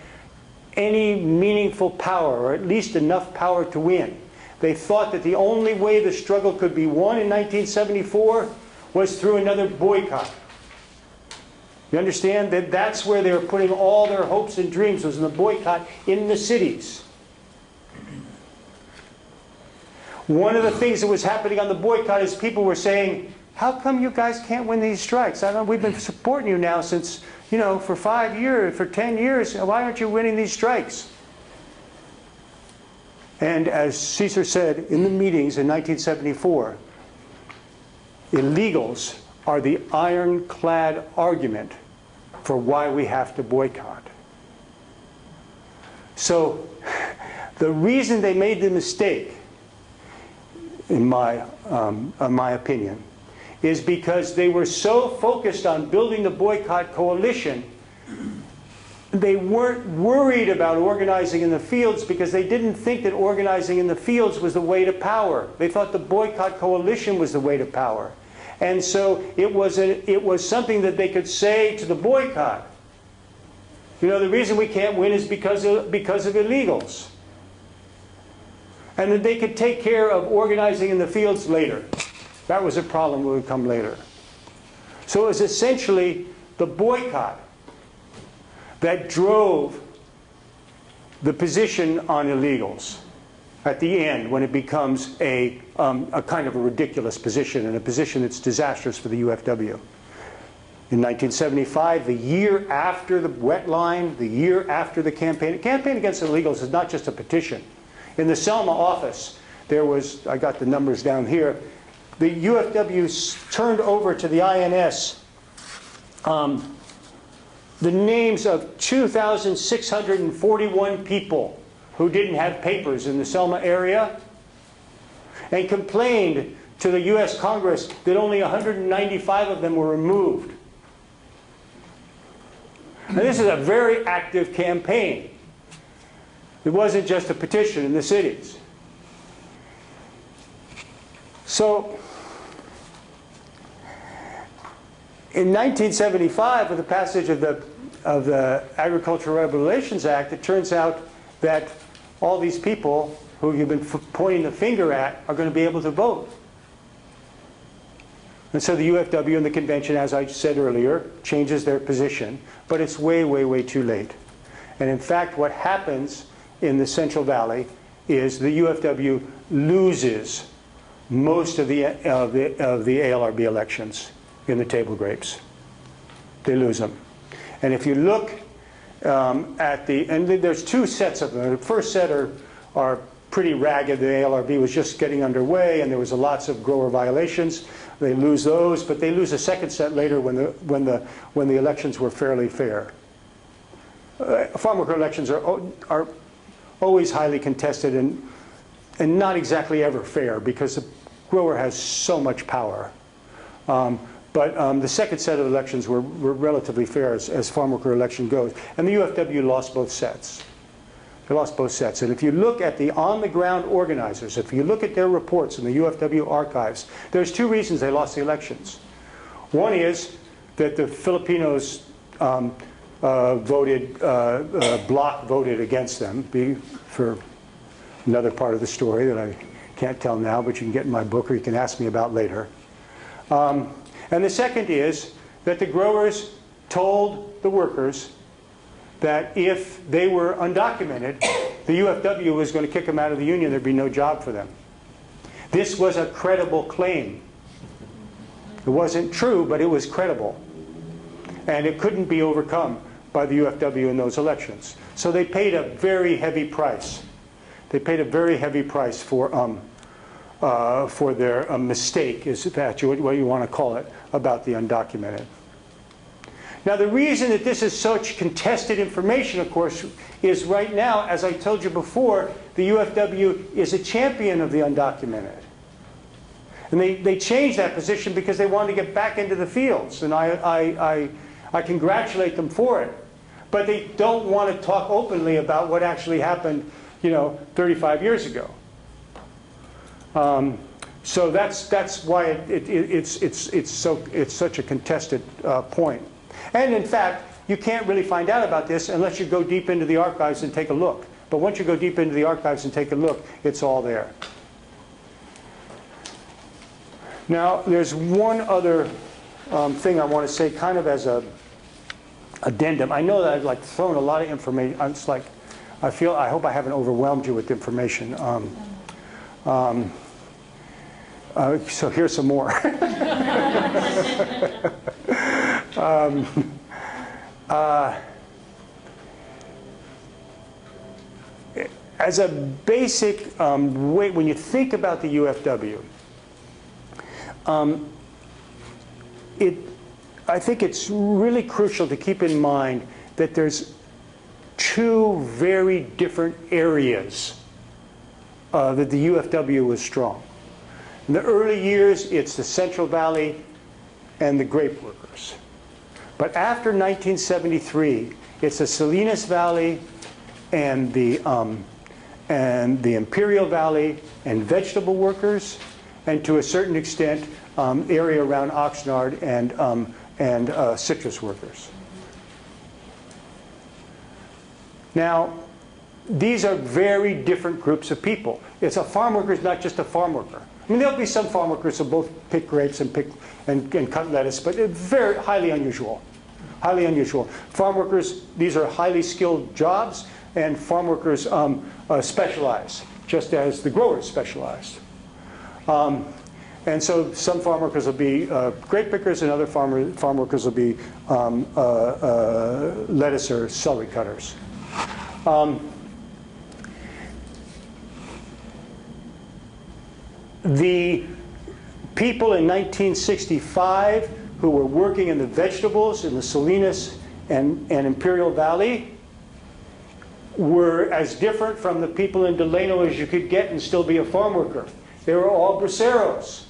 any meaningful power, or at least enough power to win. They thought that the only way the struggle could be won in 1974 was through another boycott. You understand that that's where they were putting all their hopes and dreams, was in the boycott in the cities. One of the things that was happening on the boycott is people were saying, how come you guys can't win these strikes? I don't know, we've been supporting you now since, you know, for 5 years, for 10 years. Why aren't you winning these strikes? And as César said in the meetings in 1974, illegals are the ironclad argument for why we have to boycott. So the reason they made the mistake, in my opinion, is because they were so focused on building the boycott coalition, they weren't worried about organizing in the fields, because they didn't think that organizing in the fields was the way to power. They thought the boycott coalition was the way to power. And so it was something that they could say to the boycott. You know, the reason we can't win is because of illegals. And that they could take care of organizing in the fields later. That was a problem that would come later. So it was essentially the boycott that drove the position on illegals at the end, when it becomes a kind of a ridiculous position, and a position that's disastrous for the UFW. In 1975, the year after the wet line, the year after the campaign against illegals is not just a petition. In the Selma office, there was, I got the numbers down here, the UFW turned over to the INS the names of 2,641 people who didn't have papers in the Selma area, and complained to the US Congress that only 195 of them were removed. And this is a very active campaign. It wasn't just a petition in the cities. So, in 1975, with the passage of the Agricultural Labor Relations Act, it turns out that all these people who you've been pointing the finger at are going to be able to vote. And so the UFW and the convention, as I said earlier, changes their position, but it's way, way, way too late. And in fact, what happens in the Central Valley is the UFW loses most of the ALRB elections in the table grapes. They lose them. And if you look at and there's two sets of them. The first set are pretty ragged. The ALRB was just getting underway, and there was lots of grower violations. They lose those, but they lose a second set later when the elections were fairly fair. Farm worker elections are always highly contested and not exactly ever fair, because the grower has so much power. But the second set of elections were relatively fair as farm worker election goes. And the UFW lost both sets. They lost both sets. And if you look at the on-the-ground organizers, if you look at their reports in the UFW archives, there's two reasons they lost the elections. One is that the Filipinos bloc voted against them, for another part of the story that I can't tell now, but you can get in my book, or you can ask me about later. And the second is that the growers told the workers that if they were undocumented, the UFW was going to kick them out of the union. There'd be no job for them. This was a credible claim. It wasn't true, but it was credible. And it couldn't be overcome by the UFW in those elections. So they paid a very heavy price. They paid a very heavy price for their mistake, is that what you want to call it, about the undocumented. Now, the reason that this is such contested information, of course, is right now, as I told you before, the UFW is a champion of the undocumented. And they changed that position because they wanted to get back into the fields. And I congratulate them for it. But they don't want to talk openly about what actually happened, 35 years ago. So that's why it's such a contested point. And in fact, you can't really find out about this unless you go deep into the archives and take a look. But once you go deep into the archives and take a look, it's all there. Now, there's one other thing I want to say, kind of as a addendum. I know that I've like thrown a lot of information. It's like I hope I haven't overwhelmed you with information. So here's some more. As a basic way, when you think about the UFW, I think it's really crucial to keep in mind that there's two very different areas that the UFW was strong. In the early years, it's the Central Valley and the grape workers. But after 1973, it's the Salinas Valley and the Imperial Valley and vegetable workers, and to a certain extent, area around Oxnard and citrus workers. Now, these are very different groups of people. It's a farm worker is not just a farm worker. I mean, there'll be some farm workers who both pick grapes and cut lettuce, but it's very highly unusual. Highly unusual. Farm workers, these are highly skilled jobs, and farm workers specialize, just as the growers specialized. And so some farm workers will be grape pickers, and other farm workers will be lettuce or celery cutters. The people in 1965 who were working in the vegetables in the Salinas and Imperial Valley were as different from the people in Delano as you could get and still be a farm worker. They were all braceros.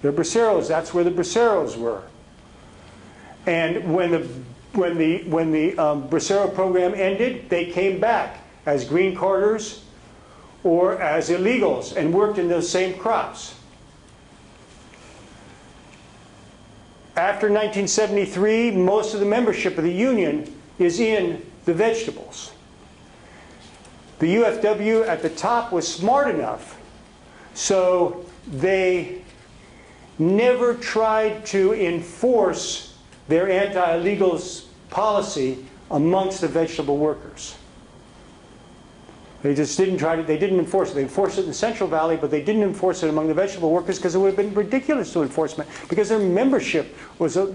They're braceros. That's where the braceros were. And when the bracero program ended, they came back as green carters or as illegals and worked in those same crops. After 1973, most of the membership of the union is in the vegetables. The UFW at the top was smart enough, so they never tried to enforce their anti-illegals policy amongst the vegetable workers. They just didn't try to, they didn't enforce it. They enforced it in the Central Valley, but they didn't enforce it among the vegetable workers because it would have been ridiculous to enforcement, because their membership was a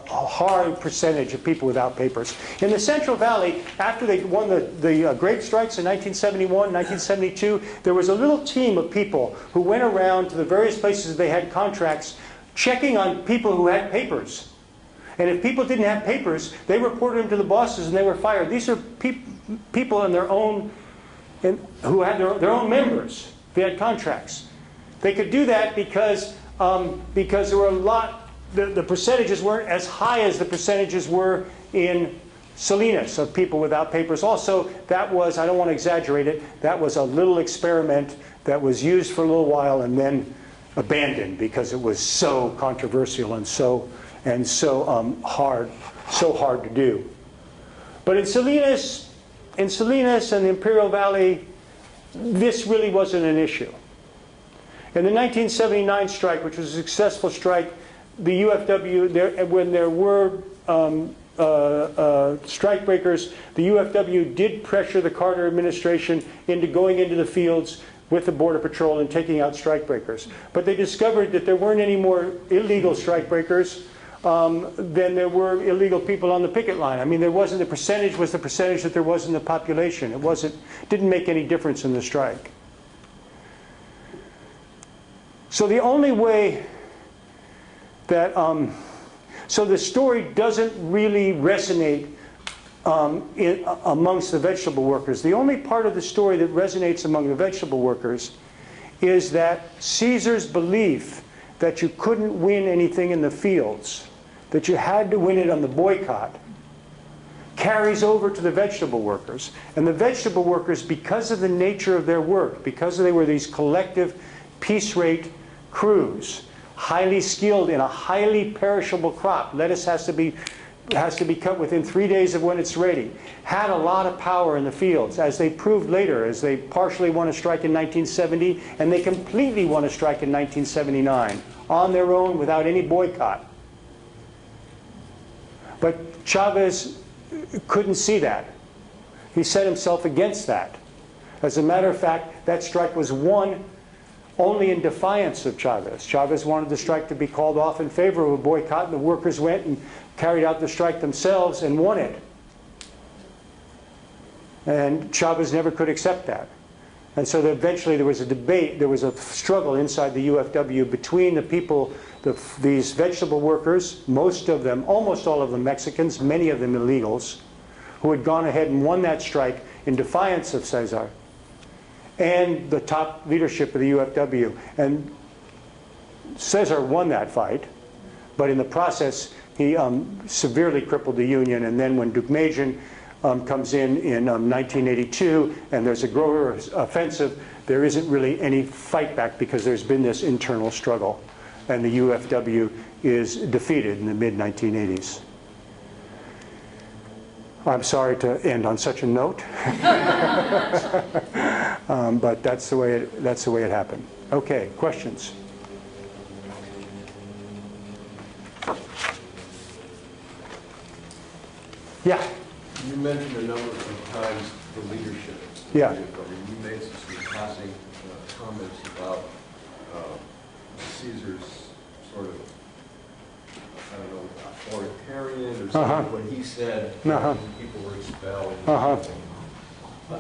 hard percentage of people without papers. In the Central Valley, after they won the grape strikes in 1971, 1972, there was a little team of people who went around to the various places they had contracts, checking on people who had papers. And if people didn't have papers, they reported them to the bosses and they were fired. These are people in their own, who had their own members. They had contracts. They could do that because there were a lot, the percentages weren't as high as the percentages were in Salinas of people without papers. Also, that was, I don't want to exaggerate it, that was a little experiment that was used for a little while and then abandoned because it was so controversial and so hard to do. But in Salinas and the Imperial Valley, this really wasn't an issue. In the 1979 strike, which was a successful strike, the UFW, when there were strike breakers, the UFW did pressure the Carter administration into going into the fields with the Border Patrol and taking out strike breakers. But they discovered that there weren't any more illegal strike breakers than there were illegal people on the picket line. I mean, there wasn't, the percentage was the percentage that there was in the population. It didn't make any difference in the strike. So the only way that, so the story doesn't really resonate amongst the vegetable workers. The only part of the story that resonates among the vegetable workers is that Caesar's belief that you couldn't win anything in the fields, that you had to win it on the boycott, carries over to the vegetable workers. And the vegetable workers, because of the nature of their work, because they were these collective piece rate crews, highly skilled in a highly perishable crop. Lettuce has to be cut within 3 days of when it's ready. Had a lot of power in the fields, as they proved later, as they partially won a strike in 1970, and they completely won a strike in 1979, on their own without any boycott. But Chavez couldn't see that. He set himself against that. As a matter of fact, that strike was won only in defiance of Chavez. Chavez wanted the strike to be called off in favor of a boycott, and the workers went and carried out the strike themselves and won it. And Chavez never could accept that. And so eventually there was a debate, there was a struggle inside the UFW between the people, these vegetable workers, most of them, almost all of them Mexicans, many of them illegals, who had gone ahead and won that strike in defiance of César, and the top leadership of the UFW. And César won that fight, but in the process he severely crippled the union. And then when Deukmejian comes in 1982 and there's a grower offensive, there isn't really any fight back because there's been this internal struggle, and the UFW is defeated in the mid-1980s. I'm sorry to end on such a note, but that's the way it happened. Okay, questions? Yeah. You mentioned a number of times the leadership. Yeah. You made some passing comments about Caesar's sort of, I don't know, authoritarian or something. When he said people were expelled.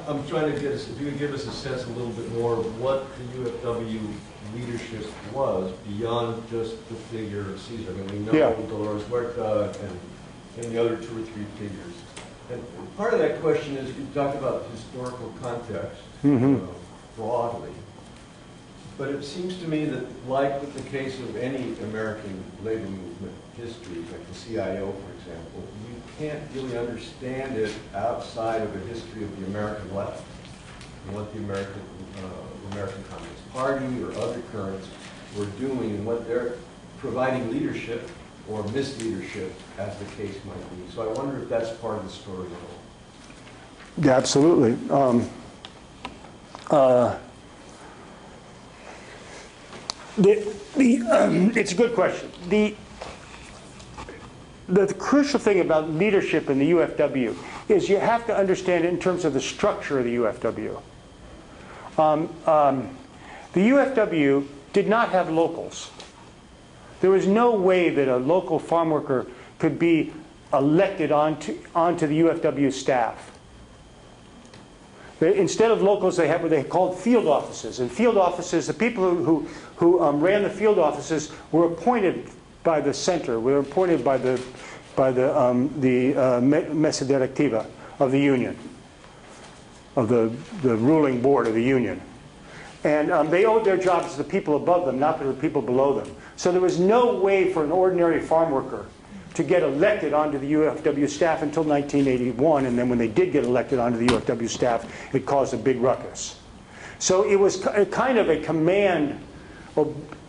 I'm trying to get us, if you could give us a sense a little bit more of what the UFW leadership was beyond just the figure of Caesar. I mean, we know Dolores Huerta and the other 2 or 3 figures. And part of that question is, you talked about historical context broadly, but it seems to me that, like with the case of any American labor movement history, like the CIO, for example, you can't really understand it outside of a history of the American left and what the American Communist Party or other currents were doing and what they're providing leadership or misleadership, as the case might be. So I wonder if that's part of the story at all. Yeah, absolutely. It's a good question. The crucial thing about leadership in the UFW is you have to understand it in terms of the structure of the UFW. The UFW did not have locals. There was no way that a local farm worker could be elected onto the UFW staff. Instead of locals, they had what they called field offices. And field offices, the people who ran the field offices were appointed by the center, were appointed by the mesa directiva of the union, of the ruling board of the union. And they owed their jobs to the people above them, not to the people below them. So there was no way for an ordinary farm worker to get elected onto the UFW staff until 1981, and then when they did get elected onto the UFW staff, it caused a big ruckus. So it was kind of a command,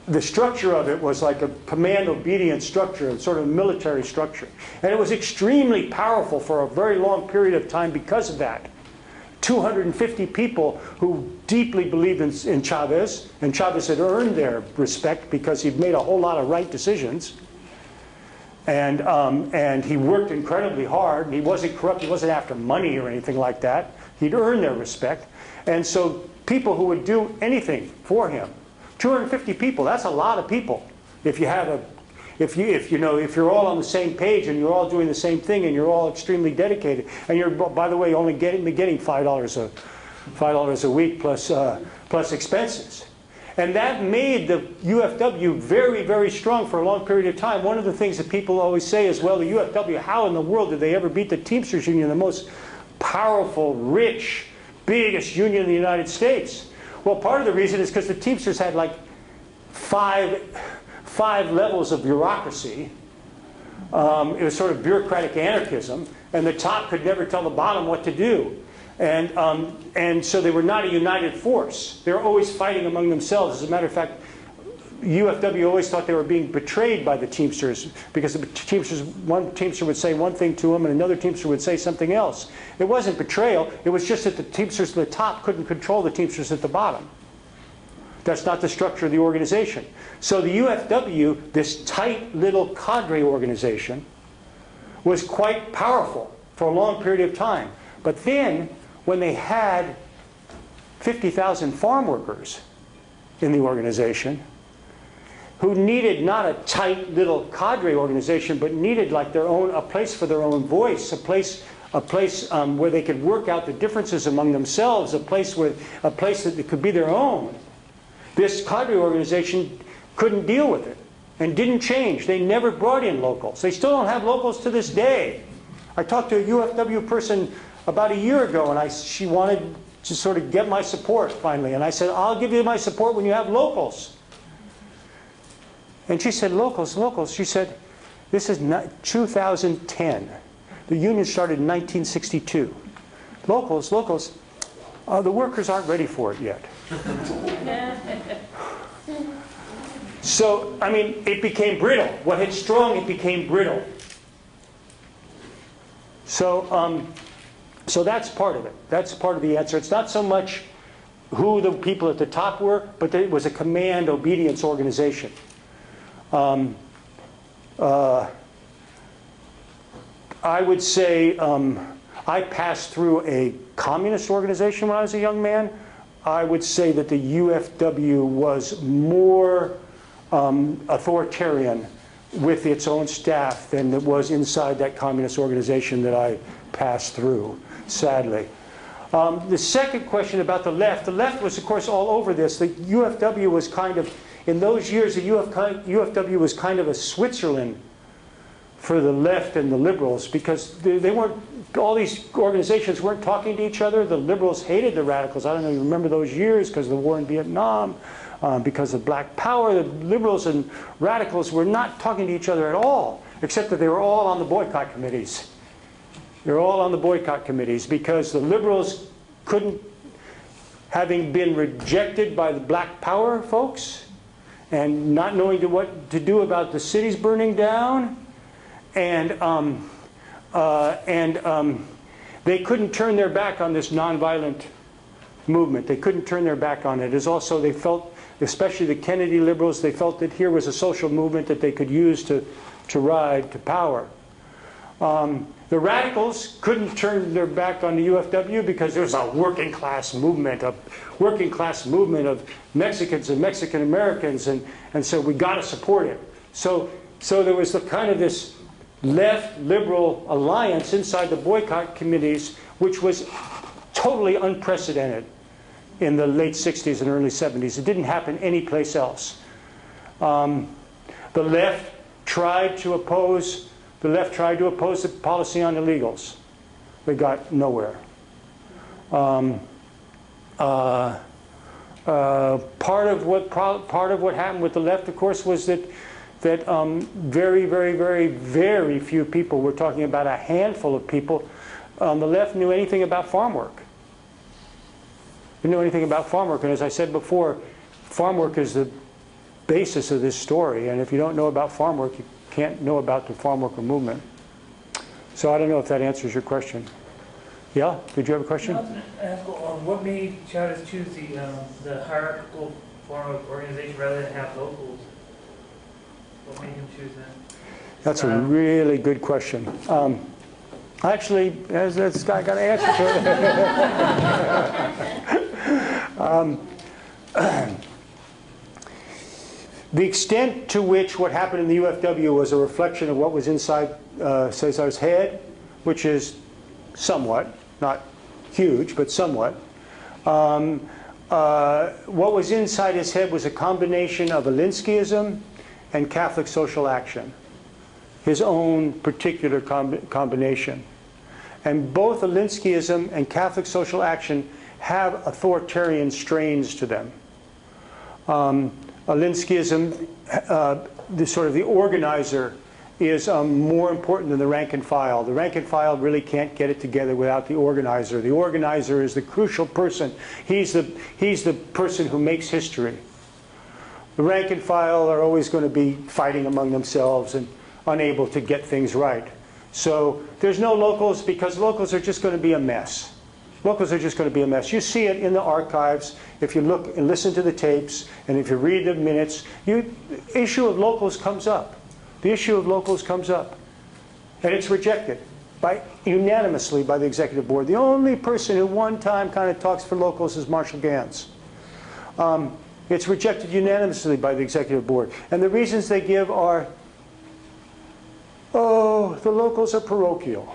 the structure of it was like a command-obedient structure, sort of a military structure. And it was extremely powerful for a very long period of time because of that. 250 people who deeply believed in Chavez, and Chavez had earned their respect because he'd made a whole lot of right decisions. And he worked incredibly hard. He wasn't corrupt. He wasn't after money or anything like that. He'd earned their respect. And so people who would do anything for him, 250 people, that's a lot of people. If you have if you're all on the same page and you're all doing the same thing and you're all extremely dedicated, and you're, by the way, only getting $5 a week plus expenses. And that made the UFW very, very strong for a long period of time. One of the things that people always say is, well, the UFW, how in the world did they ever beat the Teamsters Union, the most powerful, rich, biggest union in the United States? Well, part of the reason is because the Teamsters had like five levels of bureaucracy, It was sort of bureaucratic anarchism, and the top could never tell the bottom what to do. And so they were not a united force. They were always fighting among themselves. As a matter of fact, UFW always thought they were being betrayed by the Teamsters, because the Teamsters, one Teamster would say one thing to them and another Teamster would say something else. It wasn't betrayal, it was just that the Teamsters at the top couldn't control the Teamsters at the bottom. That's not the structure of the organization. So the UFW, this tight little cadre organization, was quite powerful for a long period of time. But then, when they had 50,000 farm workers in the organization, who needed not a tight little cadre organization, but needed like their own, a place for their own voice, a place where they could work out the differences among themselves, a place that could be their own. This cadre organization couldn't deal with it and didn't change. They never brought in locals. They still don't have locals to this day. I talked to a UFW person about a year ago, and she wanted to sort of get my support finally. And I said, I'll give you my support when you have locals. And she said, locals, locals. She said, this is 2010. The union started in 1962. Locals, locals. The workers aren't ready for it yet. So, I mean, it became brittle. What had strong, it became brittle. So, so that's part of it. That's part of the answer. It's not so much who the people at the top were, but it was a command obedience organization. I would say I passed through a communist organization when I was a young man. I would say that the UFW was more authoritarian with its own staff than it was inside that communist organization that I passed through, sadly. The second question about the left was, of course, all over this. The UFW was kind of, in those years, the UFW was kind of a Switzerland for the left and the liberals, because they weren't, all these organizations weren't talking to each other. The liberals hated the radicals. I don't know if you remember those years because of the war in Vietnam, because of black power. The liberals and radicals were not talking to each other at all, except that they were all on the boycott committees. They were all on the boycott committees because the liberals couldn't, having been rejected by the black power folks and not knowing what to do about the cities burning down, and they couldn't turn their back on this nonviolent movement. They couldn't turn their back on it. As also they felt, especially the Kennedy liberals, they felt that here was a social movement that they could use to ride to power. The radicals couldn't turn their back on the UFW because there was a working class movement of Mexicans and Mexican Americans, and so we got to support it. So there was the kind of this left liberal alliance inside the boycott committees, which was totally unprecedented in the late 60s and early 70s. It didn't happen anyplace else. The left tried to oppose the policy on illegals. They got nowhere. Part of what happened with the left, of course, was that very, very, very, very few people, we're talking about a handful of people on the left, knew anything about farm work. They knew anything about farm work, and as I said before, farm work is the basis of this story, and if you don't know about farm work, you can't know about the farm worker movement. So I don't know if that answers your question. Yeah? Did you have a question? What made Chavez choose the hierarchical form of organization rather than have locals? What made him choose that? That's a really good question. Actually, this guy got an answer to it. The extent to which what happened in the UFW was a reflection of what was inside Cesar's head, which is somewhat, not huge, but somewhat. What was inside his head was a combination of Alinskyism and Catholic social action, his own particular combination. And both Alinskyism and Catholic social action have authoritarian strains to them. Alinskyism, the organizer is more important than the rank and file. The rank and file really can't get it together without the organizer. The organizer is the crucial person. He's the person who makes history. The rank and file are always going to be fighting among themselves and unable to get things right. So there's no locals because locals are just going to be a mess. Locals are just going to be a mess. You see it in the archives. If you look and listen to the tapes, and if you read the minutes, the issue of locals comes up. The issue of locals comes up. And it's rejected unanimously by the executive board. The only person who one time kind of talks for locals is Marshall Gans. It's rejected unanimously by the executive board. And the reasons they give are, oh, the locals are parochial.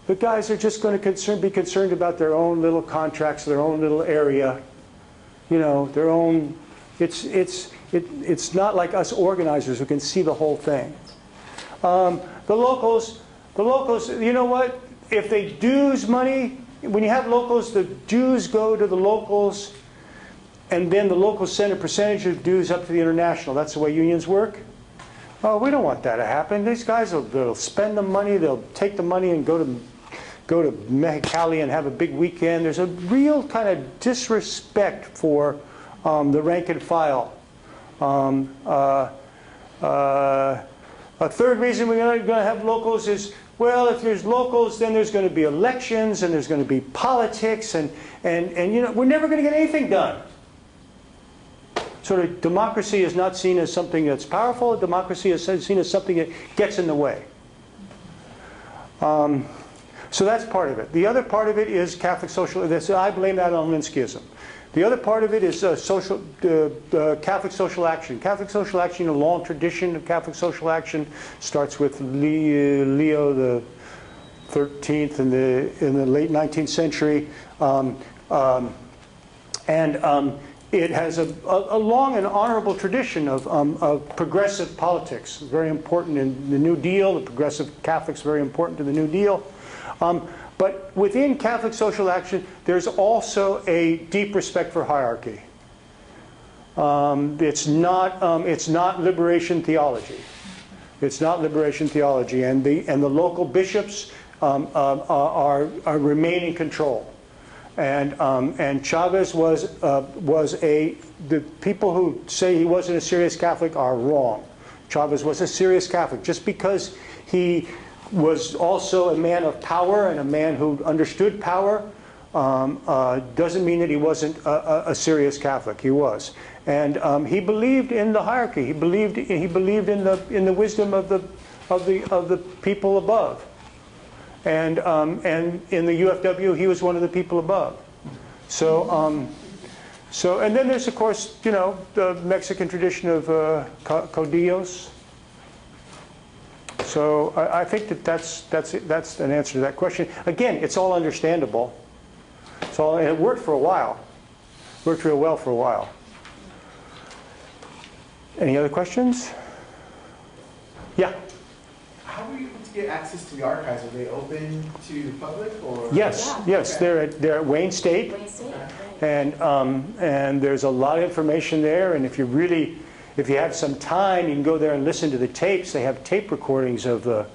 The guys are just going to be concerned about their own little contracts, their own little area, you know, their own. It's not like us organizers who can see the whole thing. The locals, you know what? If they dues money, when you have locals, the dues go to the locals, and then the locals send a percentage of dues up to the international. That's the way unions work. Oh, we don't want that to happen. These guys they'll spend the money, they'll take the money and go to Mexicali and have a big weekend. There's a real kind of disrespect for the rank and file. A third reason we're going to have locals is, well, if there's locals, then there's going to be elections and there's going to be politics, and you know, we're never going to get anything done. Sort of democracy is not seen as something that's powerful. Democracy is seen as something that gets in the way. So that's part of it. The other part of it is Catholic social. I blame that on Linskyism. The other part of it is Catholic social action. Catholic social action, a long tradition of Catholic social action, starts with Leo the 13th in the late 19th century, it has a long and honorable tradition of progressive politics. Very important in the New Deal. The progressive Catholics very important to the New Deal. But within Catholic social action, there's also a deep respect for hierarchy. It's not liberation theology. It's not liberation theology, and the local bishops remain in control. And Chavez was the people who say he wasn't a serious Catholic are wrong. Chavez was a serious Catholic. Just because he was also a man of power and a man who understood power doesn't mean that he wasn't a serious Catholic. He was, and he believed in the hierarchy. He believed in the wisdom of the people above, and in the UFW he was one of the people above. So and then there's of course, you know, the Mexican tradition of caudillos. So I think that's an answer to that question. Again, it's all understandable. And it worked for a while. Worked real well for a while. Any other questions? Yeah. How were you able to get access to the archives? Are they open to the public, or? Yes, Yeah. yes. Okay. They're at Wayne State, and there's a lot of information there. And if you have some time, you can go there and listen to the tapes. They have tape recordings of the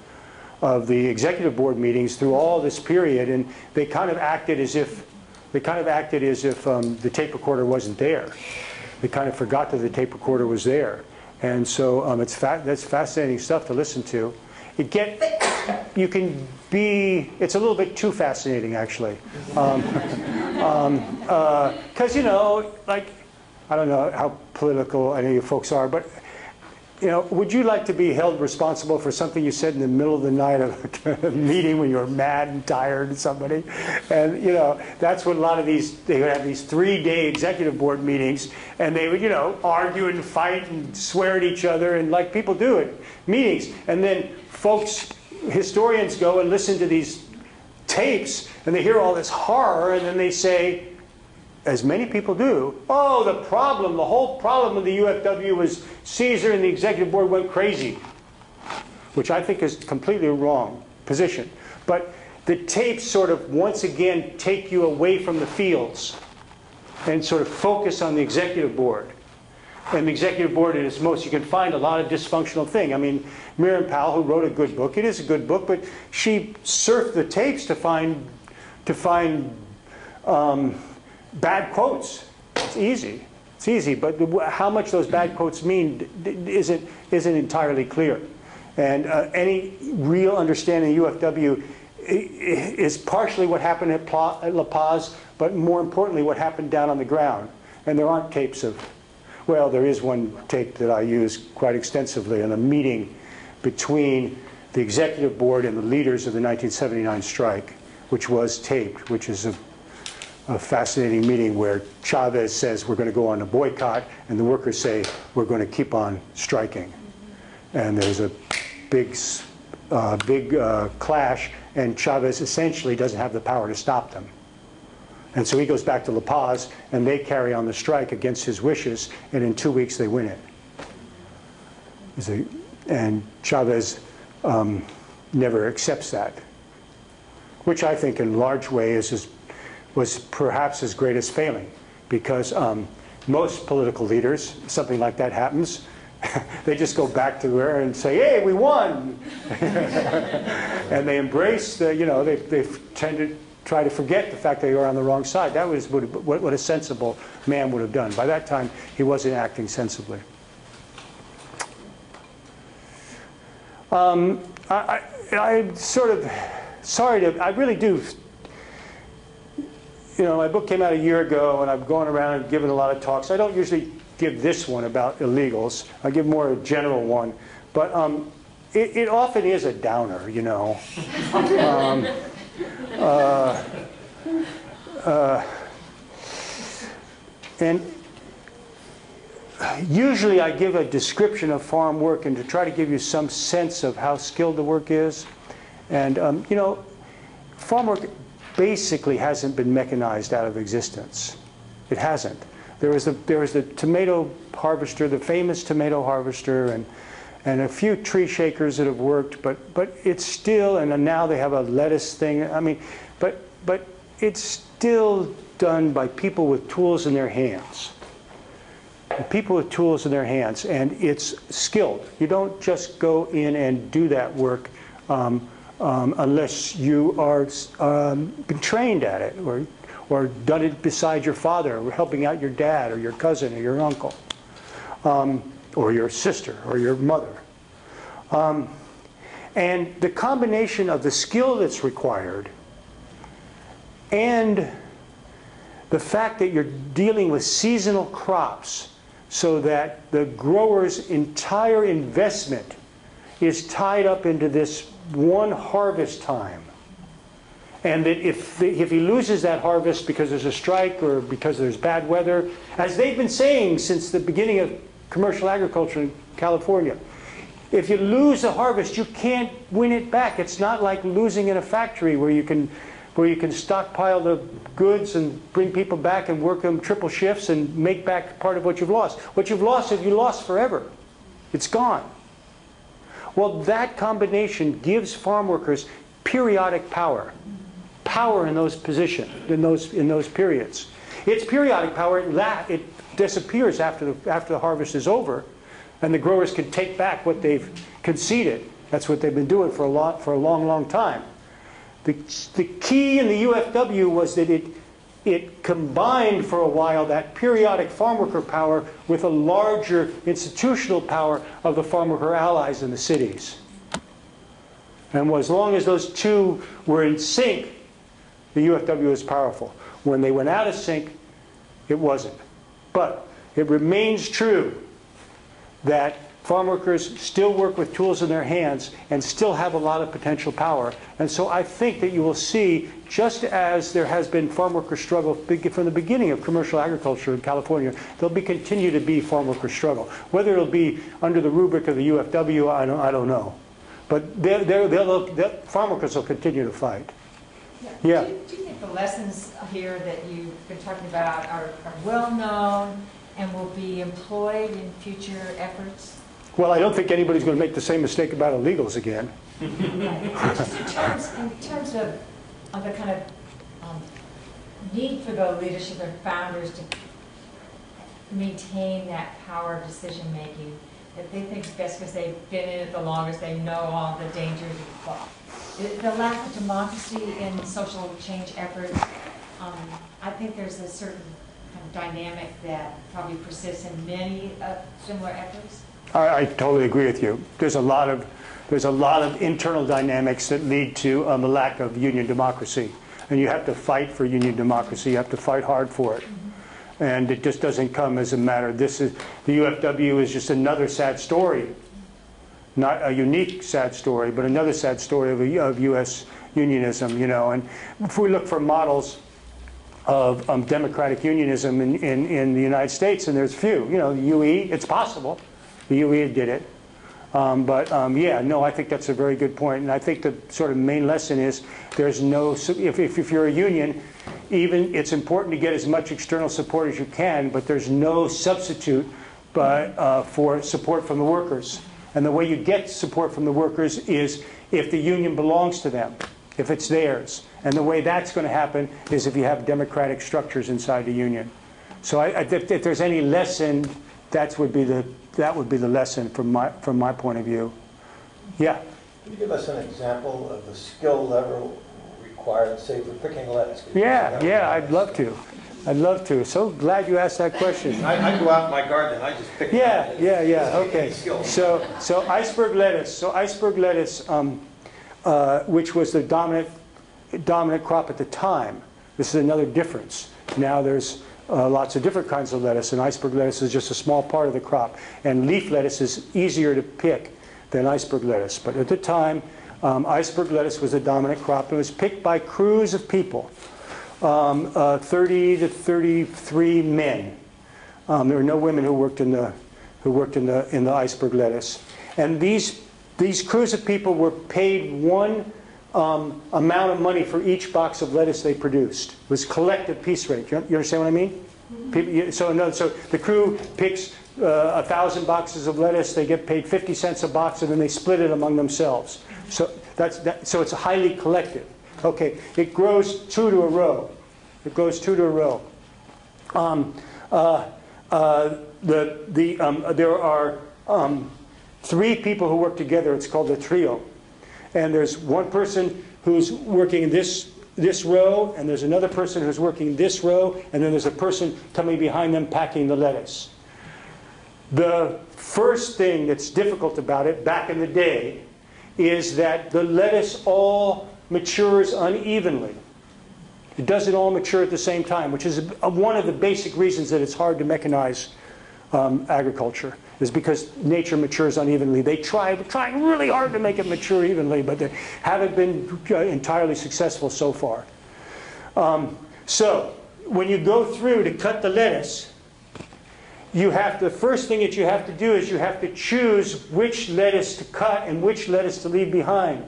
executive board meetings through all this period, and they kind of acted as if the tape recorder wasn't there. They kind of forgot that the tape recorder was there, and so that's fascinating stuff to listen to. It's a little bit too fascinating, actually, because you know, like. I don't know how political any of you folks are, but you know, would you like to be held responsible for something you said in the middle of the night of a meeting when you were mad and tired and somebody? And you know, that's what a lot of they would have these 3-day executive board meetings, and they would, you know, argue and fight and swear at each other, and like people do at meetings. And then historians go and listen to these tapes, and they hear all this horror, and then they say, as many people do, oh, the whole problem of the UFW was Caesar and the executive board went crazy, which I think is completely wrong position. But the tapes sort of once again take you away from the fields and sort of focus on the executive board. And the executive board at its most, you can find a lot of dysfunctional thing. I mean, Miriam Powell, who wrote a good book, it is a good book, but she surfed the tapes to find bad quotes. It's easy. It's easy, but how much those bad quotes mean isn't entirely clear. And any real understanding of UFW is partially what happened at La Paz, but more importantly, what happened down on the ground. And there aren't tapes of, well, there is one tape that I use quite extensively in a meeting between the executive board and the leaders of the 1979 strike, which was taped, which is a fascinating meeting where Chávez says we're going to go on a boycott, and the workers say we're going to keep on striking. And there's a big clash, and Chávez essentially doesn't have the power to stop them. And so he goes back to La Paz, and they carry on the strike against his wishes, and in 2 weeks they win it. And Chávez never accepts that, which I think in large way was perhaps his greatest failing, because most political leaders, something like that happens, they just go back to where and say, hey, we won. And they embrace the, they tend to try to forget the fact that they were on the wrong side. That was what a sensible man would have done. By that time, he wasn't acting sensibly. I'm sort of sorry I really do. My book came out a year ago, and I've gone around and given a lot of talks. I don't usually give this one about illegals. I give more a general one. But it often is a downer, and usually I give a description of farm work and to try to give you some sense of how skilled the work is. And, farm work basically hasn't been mechanized out of existence. It hasn't. There was the tomato harvester, the famous tomato harvester, and a few tree shakers that have worked, but it's still, and now they have a lettuce thing. I mean, but it's still done by people with tools in their hands. People with tools in their hands, and it's skilled. You don't just go in and do that work unless you are been trained at it, or done it beside your father, or helping out your dad, or your cousin, or your uncle, or your sister, or your mother. And the combination of the skill that's required and the fact that you're dealing with seasonal crops, so that the grower's entire investment is tied up into this one harvest time. And that if he loses that harvest because there's a strike or because there's bad weather, as they've been saying since the beginning of commercial agriculture in California, if you lose a harvest, you can't win it back. It's not like losing in a factory where you can stockpile the goods and bring people back and work them triple shifts and make back part of what you've lost. What you've lost, you lost forever. It's gone. Well, that combination gives farm workers periodic power. Power in those positions, in those periods. It's periodic power. It disappears after the harvest is over, and the growers can take back what they've conceded. That's what they've been doing for a long time. The key in the UFW was that it combined for a while that periodic farm worker power with a larger institutional power of the farm worker allies in the cities. And as long as those two were in sync, the UFW was powerful. When they went out of sync, it wasn't. But it remains true that farm workers still work with tools in their hands and still have a lot of potential power. And so I think that you will see, just as there has been farm worker struggle from the beginning of commercial agriculture in California, there'll continue to be farm worker struggle. Whether it'll be under the rubric of the UFW, I don't know. But farm workers will continue to fight. Yeah. Do you think the lessons here that you've been talking about are well known and will be employed in future efforts? Well, I don't think anybody's going to make the same mistake about illegals again. Right. Just in terms of the kind of need for the leadership and founders to maintain that power of decision-making that they think is best because they've been in it the longest, they know all the dangers of the lack of democracy in social change efforts. I think there's a certain kind of dynamic that probably persists in many similar efforts. I totally agree with you. There's a lot of internal dynamics that lead to the lack of union democracy. And you have to fight for union democracy. You have to fight hard for it. And it just doesn't come as a matter. The UFW is just another sad story. Not a unique sad story, but another sad story of U.S. unionism, you know. And if we look for models of democratic unionism in the United States, and there's few. You know, the UE, it's possible. The UE did it. Yeah, no, I think that's a very good point. And I think the sort of main lesson is there's no, if you're a union, even it's important to get as much external support as you can, but there's no substitute for support from the workers. And the way you get support from the workers is if the union belongs to them, if it's theirs. And the way that's going to happen is if you have democratic structures inside the union. So if there's any lesson, that would be the lesson from my point of view. Yeah. Can you give us an example of the skill level required, say, for picking lettuce? Yeah, I'd love to. I'd love to. So glad you asked that question. I go out in my garden and I just pick Yeah, okay. So iceberg lettuce. So iceberg lettuce, which was the dominant crop at the time. This is another difference. Now there's lots of different kinds of lettuce, and iceberg lettuce is just a small part of the crop. And leaf lettuce is easier to pick than iceberg lettuce. But at the time, iceberg lettuce was the dominant crop. It was picked by crews of people, 30 to 33 men. There were no women who worked in the iceberg lettuce. And these crews of people were paid one amount of money for each box of lettuce they produced. It was collective piece rate. You understand what I mean? So the crew picks 1,000 boxes of lettuce. They get paid 50 cents a box, and then they split it among themselves. So so it's highly collective. Okay, it grows two to a row. It grows two to a row. There are 3 people who work together. It's called a trio. And there's one person who's working this row, and there's another person who's working this row, and then there's a person coming behind them packing the lettuce. The first thing that's difficult about it, back in the day, is that the lettuce all matures unevenly. It doesn't all mature at the same time, which is one of the basic reasons that it's hard to mechanize agriculture, is because nature matures unevenly. They're trying really hard to make it mature evenly, but they haven't been entirely successful so far. So when you go through to cut the lettuce, the first thing that you have to do is you have to choose which lettuce to cut and which lettuce to leave behind.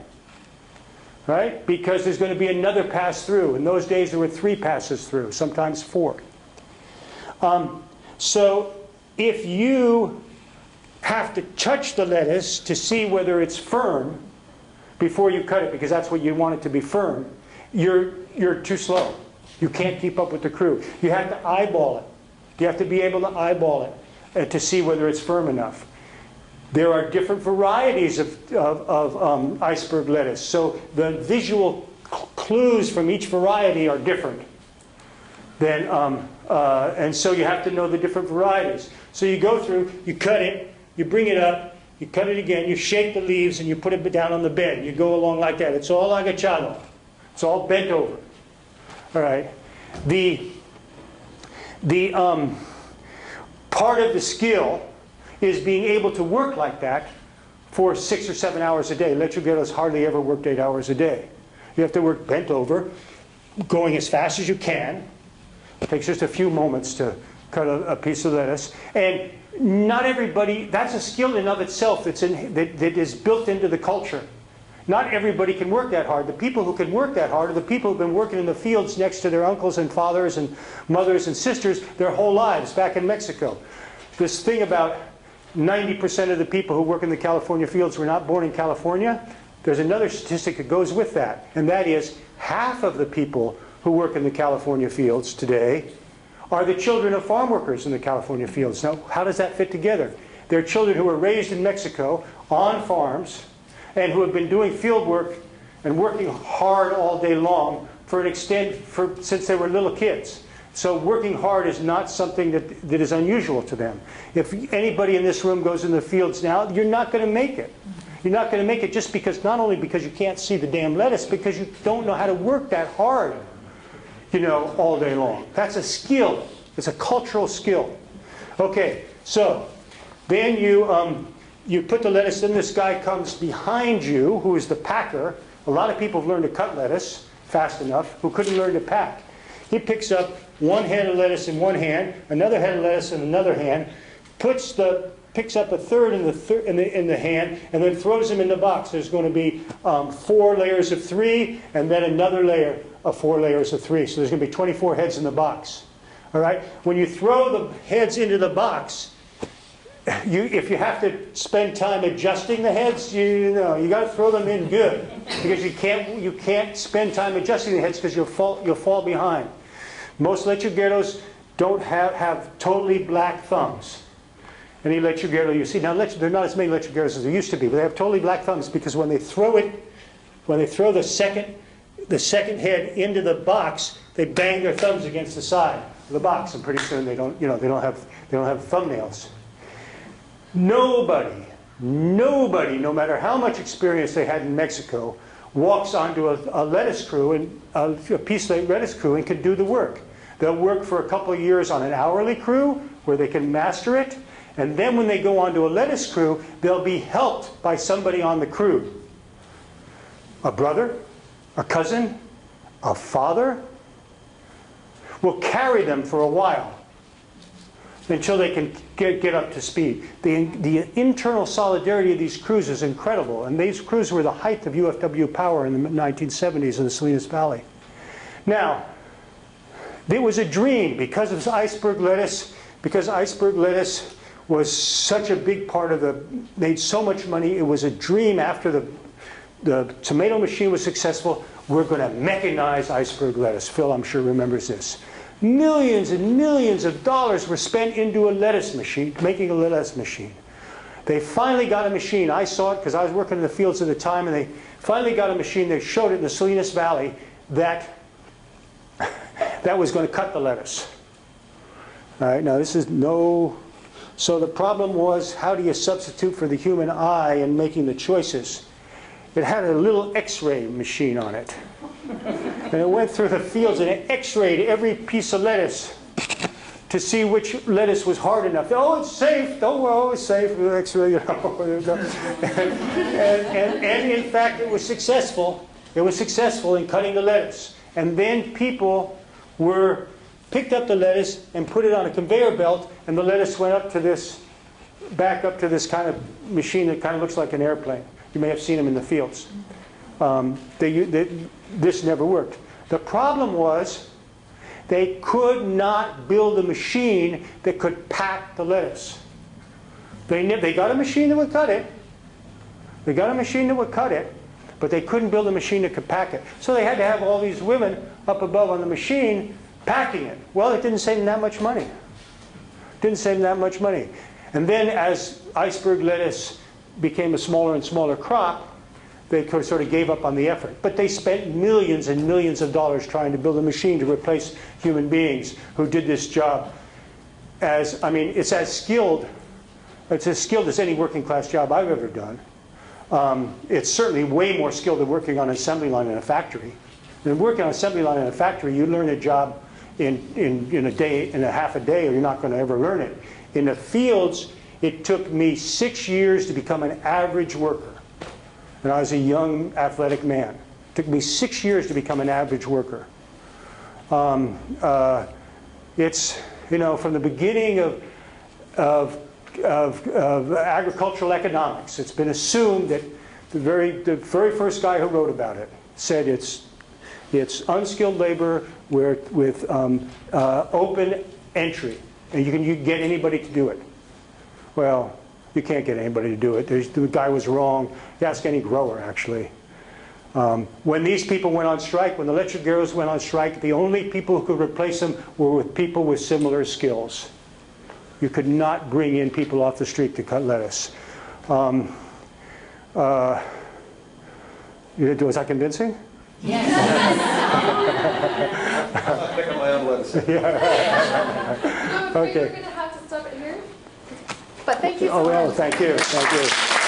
Right? Because there's going to be another pass through. In those days there were 3 passes through, sometimes 4. So if you have to touch the lettuce to see whether it's firm before you cut it, because that's what you want it to be firm, you're too slow. You can't keep up with the crew. You have to eyeball it. You have to be able to eyeball it to see whether it's firm enough. There are different varieties of iceberg lettuce, so the visual clues from each variety are different. And so you have to know the different varieties. So you go through, you cut it, you bring it up, you cut it again, you shake the leaves, and you put it down on the bed. You go along like that. It's all agachado. It's all bent over. All right. The part of the skill is being able to work like that for 6 or 7 hours a day. Lechugueros hardly ever worked 8 hours a day. You have to work bent over, going as fast as you can. It takes just a few moments to cut a piece of lettuce. And not everybody, that's a skill in of itself that is built into the culture. Not everybody can work that hard. The people who can work that hard are the people who've been working in the fields next to their uncles and fathers and mothers and sisters their whole lives back in Mexico. This thing about 90% of the people who work in the California fields were not born in California, there's another statistic that goes with that, and that is half of the people who work in the California fields today are the children of farm workers in the California fields. Now, how does that fit together? They're children who were raised in Mexico on farms and who have been doing field work and working hard all day long for an extent since they were little kids. So working hard is not something that is unusual to them. If anybody in this room goes in the fields now, you're not going to make it. You're not going to make it just because, not only because you can't see the damn lettuce, because you don't know how to work that hard, you know, all day long. That's a skill. It's a cultural skill. Okay, so then you put the lettuce, then this guy comes behind you, who is the packer. A lot of people have learned to cut lettuce fast enough who couldn't learn to pack. He picks up one head of lettuce in one hand, another head of lettuce in another hand, picks up a third in the hand, and then throws them in the box. There's going to be 4 layers of 3, and then another layer of 4 layers of 3. So there's going to be 24 heads in the box. All right? When you throw the heads into the box, if you have to spend time adjusting the heads, you got to throw them in good, because you can't spend time adjusting the heads because you'll fall behind. Most lechugueros don't have totally black thumbs. Any lechuguero you see now, there are not as many lechugueros as there used to be, but they have totally black thumbs because when they throw the second head into the box, they bang their thumbs against the side of the box, and pretty soon they don't have thumbnails. Nobody, no matter how much experience they had in Mexico, walks onto a lettuce crew, and a piece of lettuce crew, and can do the work. They'll work for a couple of years on an hourly crew where they can master it, and then when they go onto a lettuce crew, they'll be helped by somebody on the crew. A brother, a cousin, a father will carry them for a while until they can get up to speed. The internal solidarity of these crews is incredible, and these crews were the height of UFW power in the 1970s in the Salinas Valley. Now, there was a dream because of iceberg lettuce, because iceberg lettuce was such a big part of made so much money. It was a dream after the tomato machine was successful. We're going to mechanize iceberg lettuce. Phil, I'm sure, remembers this. Millions and millions of dollars were spent into a lettuce machine, making a lettuce machine. They finally got a machine. I saw it because I was working in the fields at the time, and they finally got a machine. They showed it in the Salinas Valley that was going to cut the lettuce. All right, now this is no... So the problem was, how do you substitute for the human eye in making the choices? It had a little X-ray machine on it. And it went through the fields and it X-rayed every piece of lettuce to see which lettuce was hard enough. Oh, it's safe. Don't worry, it's safe. X-ray, you know. And in fact, it was successful. It was successful in cutting the lettuce. And then people picked up the lettuce and put it on a conveyor belt, and the lettuce went back up to this kind of machine that kind of looks like an airplane. You may have seen them in the fields. This never worked. The problem was they could not build a machine that could pack the lettuce. They got a machine that would cut it. They got a machine that would cut it, but they couldn't build a machine that could pack it. So they had to have all these women up above on the machine packing it. Well, it didn't save them that much money. Didn't save them that much money. And then as iceberg lettuce became a smaller and smaller crop, they sort of gave up on the effort. But they spent millions and millions of dollars trying to build a machine to replace human beings who did this job. It's as skilled as any working class job I've ever done. It's certainly way more skilled than working on an assembly line in a factory. And working on an assembly line in a factory, you learn a job in a half a day, or you're not going to ever learn it. In the fields, it took me 6 years to become an average worker. And I was a young, athletic man. It took me 6 years to become an average worker. It's, from the beginning of agricultural economics, it's been assumed that the very first guy who wrote about it said it's unskilled labor with open entry, and you can get anybody to do it. Well, you can't get anybody to do it. The guy was wrong. You ask any grower, actually. When these people went on strike, when the electric girls went on strike, the only people who could replace them were with people with similar skills. You could not bring in people off the street to cut lettuce. Was that convincing? Yes. I'm picking my own lettuce. Okay. We're going to have to stop it here. But thank you so Oh, well, much. thank you. Thank you.